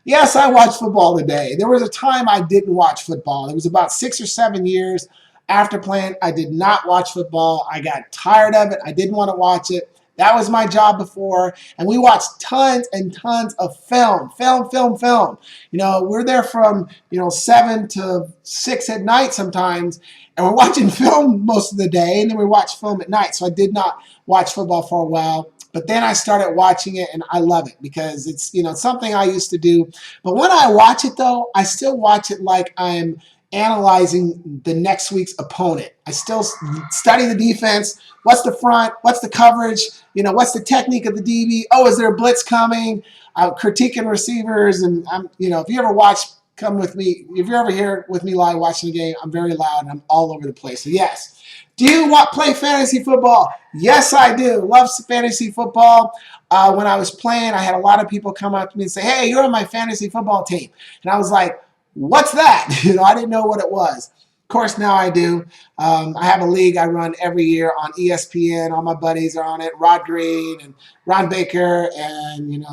[SPEAKER 1] Yes, I watch football today. There was a time I didn't watch football. It was about 6 or 7 years after playing. I did not watch football. I got tired of it. I didn't want to watch it. That was my job before. And we watched tons and tons of film. We're there from, 7 to 6 at night sometimes. And we're watching film most of the day. And then we watch film at night. So I did not watch football for a while. But then I started watching it, and I love it because it's, something I used to do. But when I watch it, though, I still watch it like I'm analyzing the next week's opponent. I still study the defense. What's the front? What's the coverage? What's the technique of the DB? Oh, is there a blitz coming? I'm critiquing receivers, and if you ever watch, come with me. If you're ever here with me live watching the game, I'm very loud and I'm all over the place. So yes. Do you play fantasy football? Yes, I do. Love fantasy football. When I was playing, I had a lot of people come up to me and say, "Hey, you're on my fantasy football team," and I was like, "What's that?" I didn't know what it was. Of course, now I do. I have a league I run every year on ESPN. All my buddies are on it. Rod Green and Ron Baker and,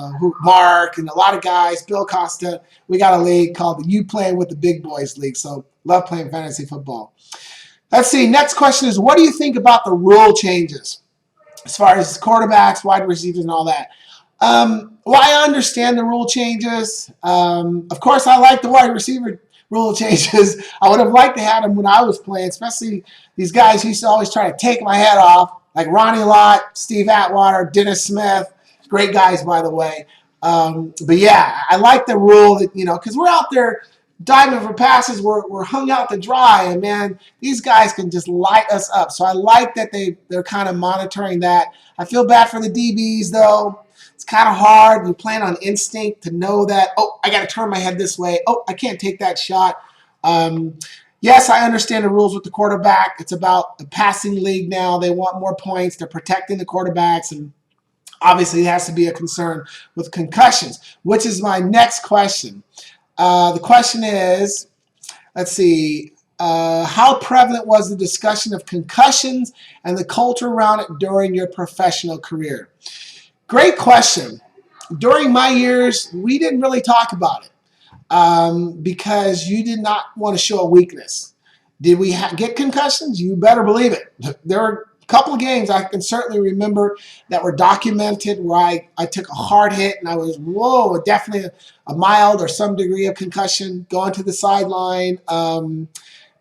[SPEAKER 1] Mark and a lot of guys, Bill Costa. We got a league called the You Playing with the Big Boys League. So love playing fantasy football. Let's see. Next question is, what do you think about the rule changes as far as quarterbacks, wide receivers, and all that? Well, I understand the rule changes. Of course, I like the wide receiver rule changes. I would have liked to have them when I was playing, especially these guys who used to always try to take my head off, like Ronnie Lott, Steve Atwater, Dennis Smith. Great guys, by the way. But yeah, I like the rule that, because we're out there diving for passes, we're hung out to dry, and man, these guys can just light us up. So I like that they're kind of monitoring that. I feel bad for the DBs though. It's kind of hard. You plan on instinct to know that, oh, I got to turn my head this way. Oh, I can't take that shot. Yes, I understand the rules with the quarterback. It's about a passing league now. They want more points. They're protecting the quarterbacks, and obviously it has to be a concern with concussions, which is my next question. The question is, let's see, how prevalent was the discussion of concussions and the culture around it during your professional career? Great question. During my years, we didn't really talk about it because you did not want to show a weakness. Did we get concussions? You better believe it. There were a couple of games I can certainly remember that were documented where I took a hard hit and I was, definitely a mild or some degree of concussion, going to the sideline,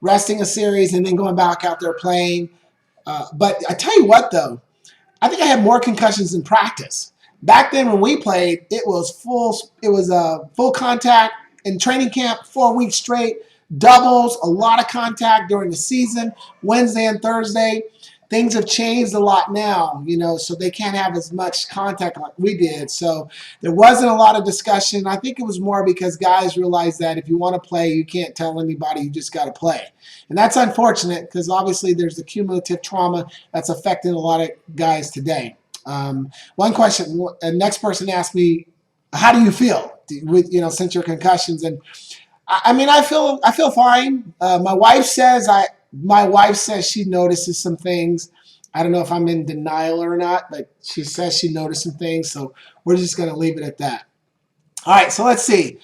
[SPEAKER 1] resting a series, and then going back out there playing. But I tell you what, though, I think I had more concussions in practice. Back then when we played, it was full contact in training camp, 4 weeks straight, doubles, a lot of contact during the season, Wednesday and Thursday. Things have changed a lot now, so they can't have as much contact like we did. So there wasn't a lot of discussion. I think it was more because guys realized that if you want to play, you can't tell anybody, you just got to play. And that's unfortunate because obviously there's the cumulative trauma that's affecting a lot of guys today. One question, the next person asked me, how do you feel with, since your concussions? And I feel fine. My wife says she notices some things. I don't know if I'm in denial or not, but she says she noticed some things. So we're just going to leave it at that. All right. So let's see.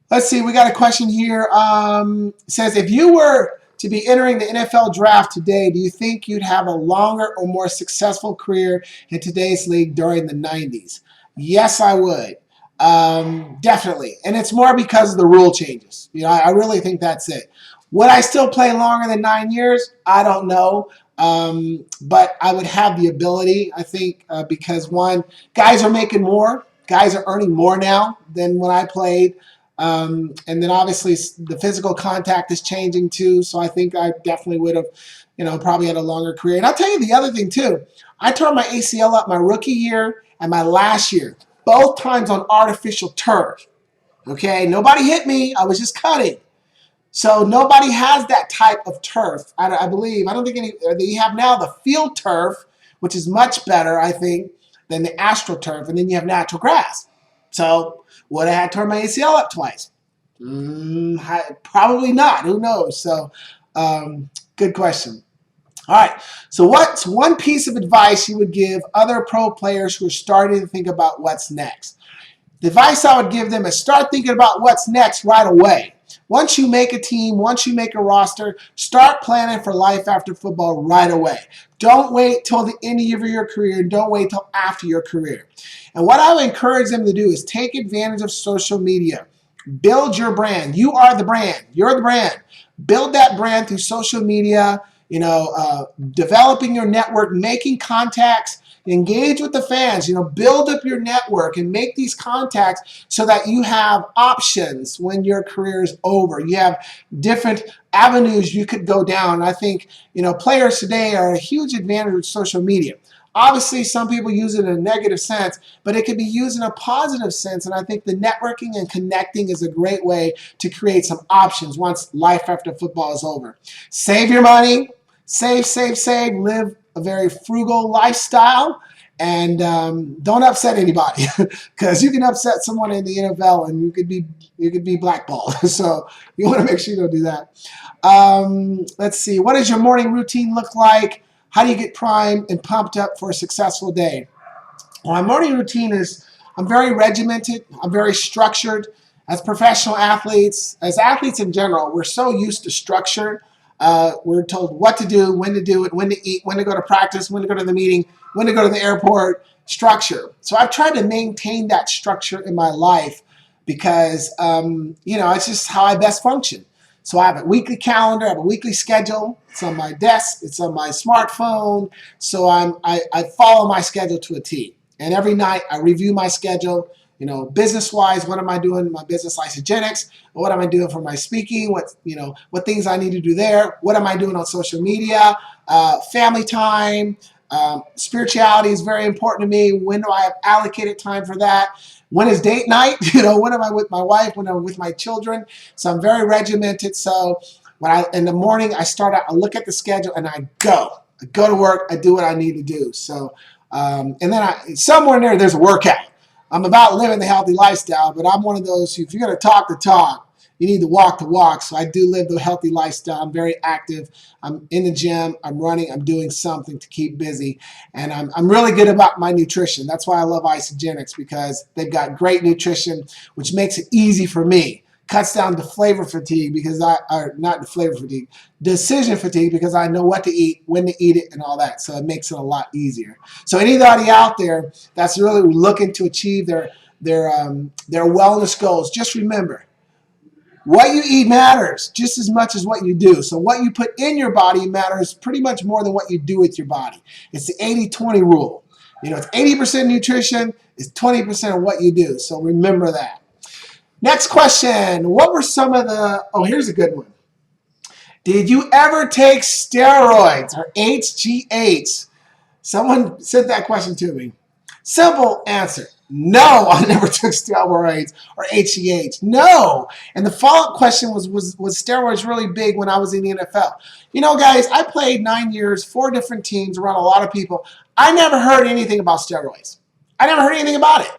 [SPEAKER 1] We got a question here. It says, if you were to be entering the NFL draft today, do you think you'd have a longer or more successful career in today's league during the 90s? Yes, I would. Definitely. And it's more because of the rule changes. I really think that's it. Would I still play longer than 9 years? I don't know. But I would have the ability, I think, because one, guys are making more. Guys are earning more now than when I played. And then obviously the physical contact is changing too. So I think I definitely would have, probably had a longer career. And I'll tell you the other thing too. I tore my ACL up my rookie year and my last year, both times on artificial turf. Okay, nobody hit me. I was just cutting. So nobody has that type of turf, I believe. I don't think they have now the field turf, which is much better, I think, than the AstroTurf, and then you have natural grass. So would I have torn my ACL up twice? Probably not. Who knows? So good question. All right. So what's one piece of advice you would give other pro players who are starting to think about what's next? The advice I would give them is start thinking about what's next right away. Once you make a team, once you make a roster, start planning for life after football right away. Don't wait till the end of your career. Don't wait till after your career. And what I would encourage them to do is take advantage of social media. Build your brand. You are the brand. You're the brand. Build that brand through social media, developing your network, making contacts, engage with the fans, build up your network and make these contacts so that you have options when your career is over. You have different avenues you could go down. I think, players today are a huge advantage of social media. Obviously, some people use it in a negative sense, but it can be used in a positive sense. And I think the networking and connecting is a great way to create some options once life after football is over. Save your money. Save. Live a very frugal lifestyle. And don't upset anybody because you can upset someone in the NFL and you could be blackballed. So you want to make sure you don't do that. Let's see. What does your morning routine look like? How do you get primed and pumped up for a successful day? Well, my morning routine is I'm very regimented. I'm very structured. As professional athletes, as athletes in general, we're so used to structure. We're told what to do, when to do it, when to eat, when to go to practice, when to go to the meeting, when to go to the airport, structure. So I've tried to maintain that structure in my life because, it's just how I best function. So I have a weekly calendar, I have a weekly schedule. It's on my desk, it's on my smartphone. So I follow my schedule to a T. And every night I review my schedule. Business-wise, what am I doing in my business isogenics? What am I doing for my speaking? What things I need to do there? What am I doing on social media? Family time, spirituality is very important to me. When do I have allocated time for that? When is date night? When am I with my wife? When am I with my children? So I'm very regimented. So in the morning, I start out, I look at the schedule and I go to work. I do what I need to do. So, and then somewhere in there's a workout. I'm about living the healthy lifestyle, but I'm one of those who, if you're going to talk the talk, you need to walk the walk. So I do live the healthy lifestyle. I'm very active. I'm in the gym. I'm running. I'm doing something to keep busy. And I'm really good about my nutrition. That's why I love Isogenics, because they've got great nutrition, which makes it easy for me. Cuts down the flavor fatigue decision fatigue, because I know what to eat, when to eat it, and all that. So it makes it a lot easier. So anybody out there that's really looking to achieve their wellness goals, just remember, what you eat matters just as much as what you do. So what you put in your body matters pretty much more than what you do with your body. It's the 80-20 rule. It's 80% nutrition, it's 20% of what you do. So remember that. Next question. What were some of the... Oh, here's a good one. Did you ever take steroids or HGH? Someone sent that question to me. Simple answer. No, I never took steroids or HGH. No. And the follow-up question was steroids really big when I was in the NFL? You know, guys, I played 9 years, 4 different teams, around a lot of people. I never heard anything about steroids. I never heard anything about it.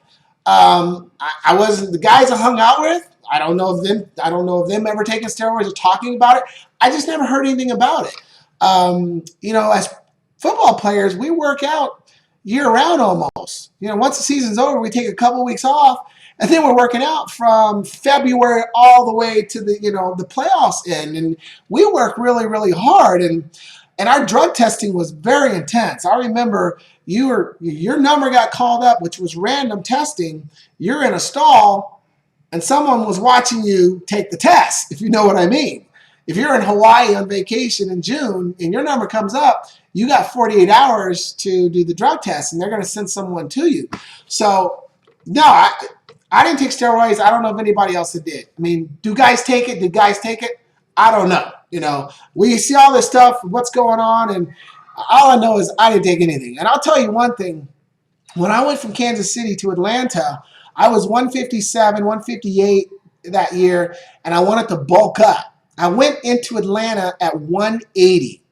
[SPEAKER 1] I wasn't the guys I hung out with. I don't know of them ever taking steroids or talking about it. I just never heard anything about it. As football players, we work out year-round almost. Once the season's over, we take a couple of weeks off, and then we're working out from February all the way to the playoffs end, and we work really, really hard. And our drug testing was very intense. I remember your number got called up, which was random testing. You're in a stall, and someone was watching you take the test, if you know what I mean. If you're in Hawaii on vacation in June and your number comes up, you got 48 hours to do the drug test, and they're going to send someone to you. So, no, I didn't take steroids. I don't know if anybody else did. I mean, do guys take it? Did guys take it? I don't know. We see all this stuff, what's going on, and all I know is I didn't take anything. And I'll tell you one thing. When I went from Kansas City to Atlanta, I was 157, 158 that year, and I wanted to bulk up. I went into Atlanta at 180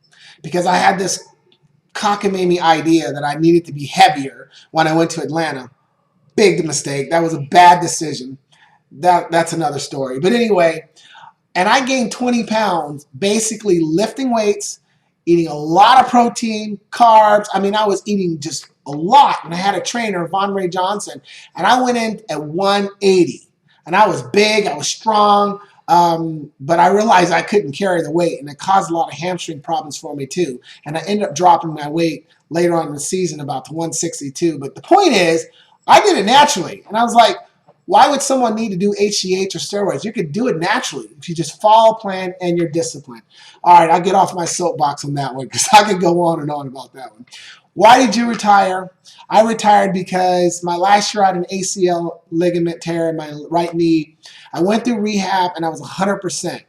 [SPEAKER 1] because I had this cockamamie idea that I needed to be heavier when I went to Atlanta. Big mistake. That was a bad decision. That's another story. But anyway, and I gained 20 pounds basically lifting weights, eating a lot of protein, carbs. I mean, I was eating just a lot. And I had a trainer, Von Ray Johnson, and I went in at 180. And I was big. I was strong. But I realized I couldn't carry the weight, and it caused a lot of hamstring problems for me too. And I ended up dropping my weight later on in the season about to 162. But the point is, I did it naturally. And I was like, why would someone need to do HGH or steroids? You could do it naturally if you just follow a plan and you're disciplined. All right, I'll get off my soapbox on that one because I could go on and on about that one. Why did you retire? I retired because my last year I had an ACL ligament tear in my right knee. I went through rehab and I was 100%.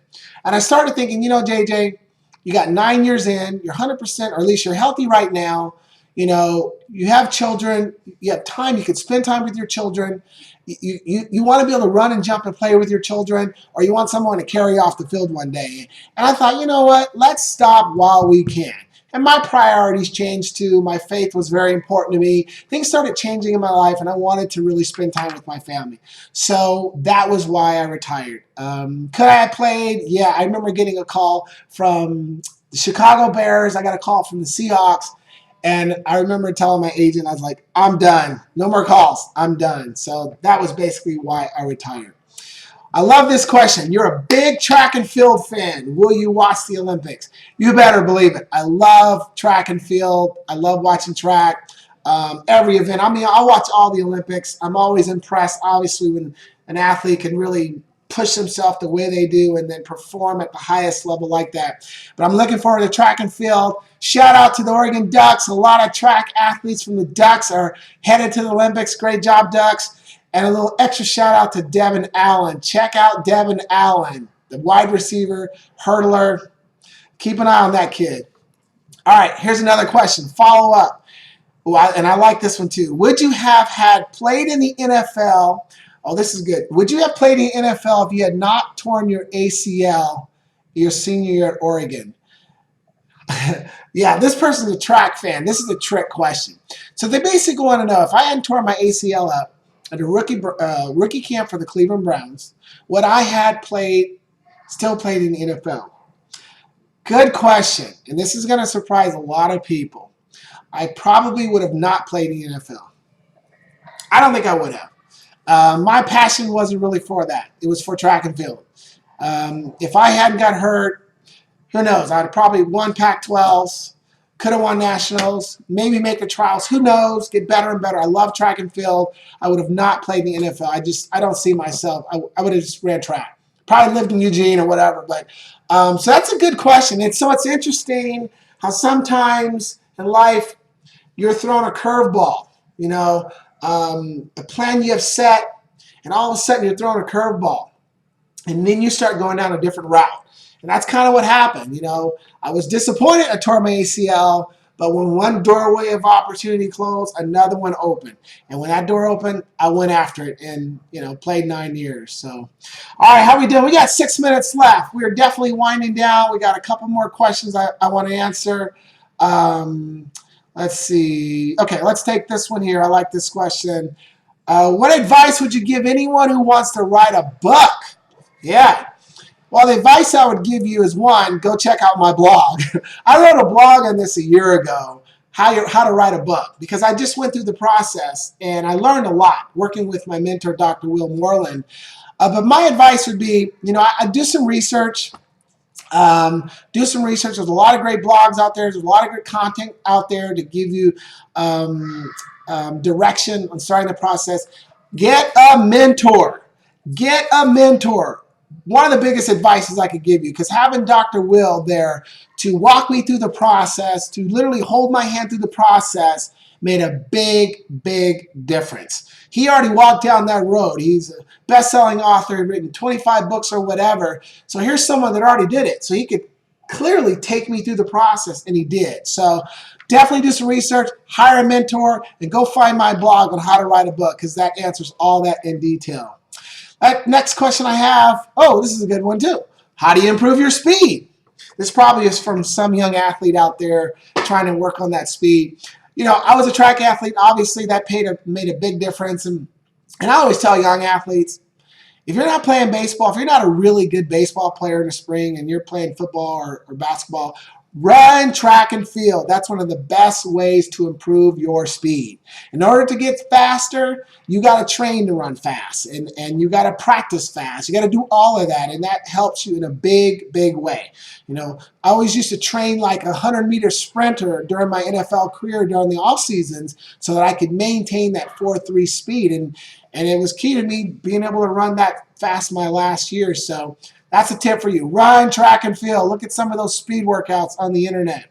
[SPEAKER 1] And I started thinking, JJ, you got 9 years in, you're 100%, or at least you're healthy right now. You have children, you have time, you could spend time with your children. You want to be able to run and jump and play with your children, or you want someone to carry off the field one day. And I thought, you know what, let's stop while we can. And my priorities changed too. My faith was very important to me. Things started changing in my life, and I wanted to really spend time with my family. So that was why I retired. Could I have played? Yeah, I remember getting a call from the Chicago Bears. I got a call from the Seahawks. And I remember telling my agent, I was like, I'm done. No more calls. I'm done. So that was basically why I retired. I love this question. You're a big track and field fan. Will you watch the Olympics? You better believe it. I love track and field. I love watching track. Every event. I mean, I'll watch all the Olympics. I'm always impressed, obviously, when an athlete can really push himself the way they do and then perform at the highest level like that. But I'm looking forward to track and field. Shout out to the Oregon Ducks. A lot of track athletes from the Ducks are headed to the Olympics. Great job, Ducks. And a little extra shout out to Devin Allen. Check out Devin Allen, the wide receiver, hurdler. Keep an eye on that kid. All right, here's another question. Follow up. And I like this one too. Would you have had played in the NFL? Oh, this is good. Would you have played in the NFL if you had not torn your ACL your senior year at Oregon? Yeah, this person's a track fan. This is a trick question. So they basically want to know, if I hadn't torn my ACL up at a rookie camp for the Cleveland Browns, would I had still played in the NFL? Good question. And this is going to surprise a lot of people. I probably would have not played in the NFL. I don't think I would have. My passion wasn't really for that. It was for track and field. If I hadn't got hurt, who knows? I'd have probably won Pac-12s, could have won nationals, maybe make the trials. Who knows? Get better and better. I love track and field. I would have not played in the NFL. I don't see myself. I would have just ran track. Probably lived in Eugene or whatever. But so that's a good question. It's interesting how sometimes in life you're thrown a curveball. A plan you have set, and all of a sudden you're throwing a curveball. And then you start going down a different route. And that's kind of what happened. I was disappointed I tore my ACL, but when one doorway of opportunity closed, another one opened. And when that door opened, I went after it and, played 9 years. So, all right, how we doing? We got 6 minutes left. We're definitely winding down. We got a couple more questions I want to answer. Let's see. Okay, let's take this one here. I like this question. What advice would you give anyone who wants to write a book? Yeah. Well, the advice I would give you is, one, go check out my blog. I wrote a blog on this a year ago, how to write a book, because I just went through the process and I learned a lot working with my mentor, Dr. Will Moreland. But my advice would be, I do some research. There's a lot of great blogs out there. There's a lot of good content out there to give you direction on starting the process. Get a mentor. Get a mentor. One of the biggest advices I could give you, because having Dr. Will there to walk me through the process, to literally hold my hand through the process, made a big, big difference. He already walked down that road. He's a best-selling author, written 25 books or whatever. So here's someone that already did it. So he could clearly take me through the process, and he did. So definitely do some research, hire a mentor, and go find my blog on how to write a book, because that answers all that in detail. Next question I have, this is a good one too. How do you improve your speed? This probably is from some young athlete out there trying to work on that speed. I was a track athlete. Obviously, that made a big difference. And I always tell young athletes, if you're not playing baseball, if you're not a really good baseball player in the spring and you're playing football or basketball, run track and field. That's one of the best ways to improve your speed. In order to get faster, you got to train to run fast, and you got to practice fast. You got to do all of that, and that helps you in a big, big way. I always used to train like a 100-meter sprinter during my NFL career during the off seasons so that I could maintain that 4.3 speed, and it was key to me being able to run that fast my last year. So that's a tip for you. Run track and field. Look at some of those speed workouts on the internet.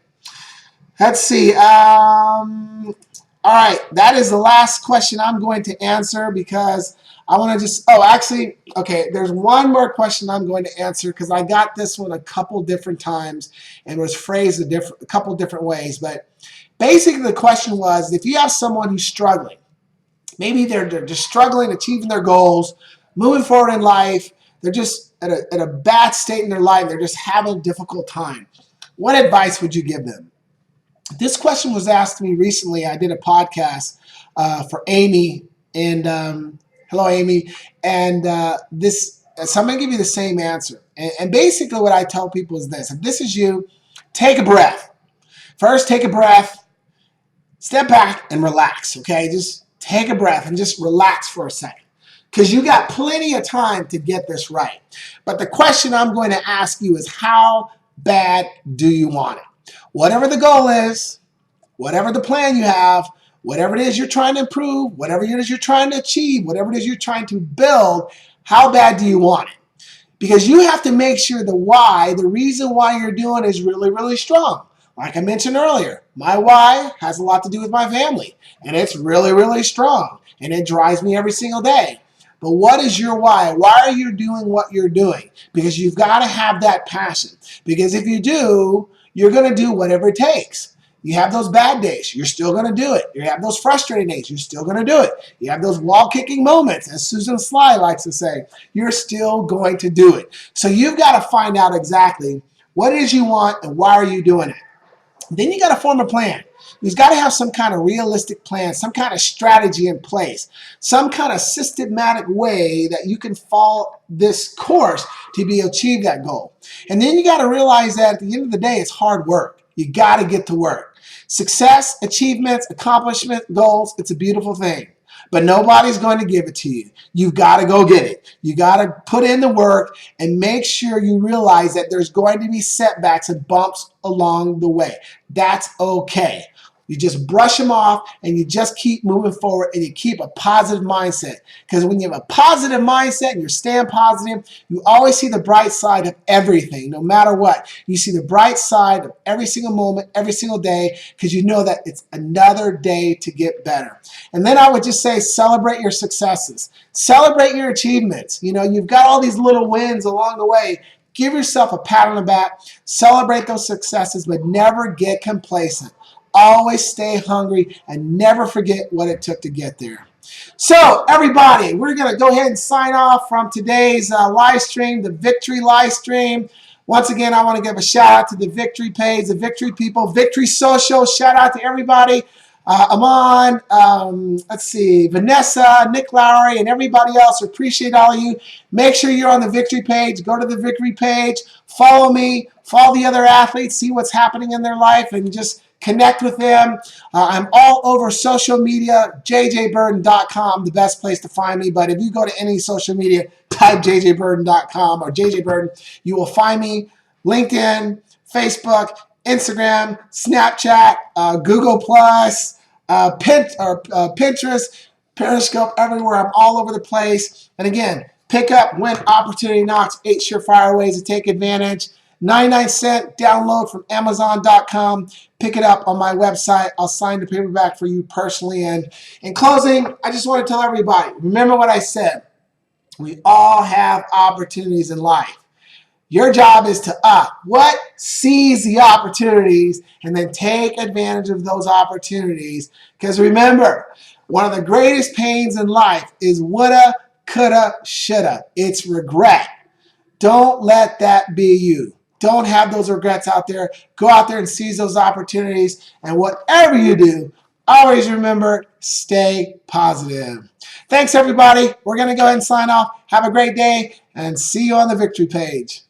[SPEAKER 1] Let's see. All right. That is the last question I'm going to answer, because I want to just, there's one more question I'm going to answer, because I got this one a couple different times and was phrased a couple different ways. But basically the question was, if you have someone who's struggling, maybe they're just struggling achieving their goals, moving forward in life, they're just at a bad state in their life, they're just having a difficult time, what advice would you give them? This question was asked to me recently. I did a podcast for Amy, and hello, Amy. And so I'm going to give you the same answer. And basically what I tell people is this. If this is you, take a breath. First, take a breath, step back, and relax, okay? Just take a breath and just relax for a second, because you got plenty of time to get this right. But the question I'm going to ask you is, how bad do you want it? Whatever the goal is, whatever the plan you have, whatever it is you're trying to improve, whatever it is you're trying to achieve, whatever it is you're trying to build, how bad do you want it? Because you have to make sure the why, the reason why you're doing it, is really, really strong. Like I mentioned earlier, my why has a lot to do with my family, and it's really, really strong, and it drives me every single day. But what is your why? Why are you doing what you're doing? Because you've got to have that passion. Because if you do, you're going to do whatever it takes. You have those bad days, you're still going to do it. You have those frustrating days, you're still going to do it. You have those wall-kicking moments, as Susan Sly likes to say, you're still going to do it. So you've got to find out exactly what it is you want and why are you doing it. Then you got to form a plan. You've got to have some kind of realistic plan, some kind of strategy in place, some kind of systematic way that you can follow this course to be achieve that goal. And then you got to realize that at the end of the day, it's hard work. You got to get to work. Success, achievements, accomplishment, goals, it's a beautiful thing. But nobody's going to give it to you. You've got to go get it. You got to put in the work and make sure you realize that there's going to be setbacks and bumps along the way. That's okay. You just brush them off and you just keep moving forward and you keep a positive mindset. Because when you have a positive mindset and you're staying positive, you always see the bright side of everything, no matter what. You see the bright side of every single moment, every single day, because you know that it's another day to get better. And then I would just say, celebrate your successes. Celebrate your achievements. You know, you've got all these little wins along the way. Give yourself a pat on the back. Celebrate those successes, but never get complacent. Always stay hungry and never forget what it took to get there. So, everybody, we're going to go ahead and sign off from today's live stream, the Victory live stream. Once again, I want to give a shout out to the Victory page, the Victory people, Victory Social. Shout out to everybody. Amon, let's see, Vanessa, Nick Lowry, and everybody else. Appreciate all of you. Make sure you're on the Victory page. Go to the Victory page. Follow me. Follow the other athletes. See what's happening in their life and just connect with them. I'm all over social media. JJBirden.com, the best place to find me. But if you go to any social media, type JJBirden.com or JJ Birden, you will find me. LinkedIn, Facebook, Instagram, Snapchat, Google Plus, Pinterest, Periscope, everywhere. I'm all over the place. And again, pick up When Opportunity Knocks, 8 surefire ways to take advantage. 99-cent download from Amazon.com. Pick it up on my website. I'll sign the paperback for you personally. And in closing, I just want to tell everybody, remember what I said. We all have opportunities in life. Your job is to seize the opportunities and then take advantage of those opportunities. Because remember, one of the greatest pains in life is woulda, coulda, shoulda. It's regret. Don't let that be you. Don't have those regrets out there. Go out there and seize those opportunities. And whatever you do, always remember, stay positive. Thanks, everybody. We're going to go ahead and sign off. Have a great day, and see you on the Victory page.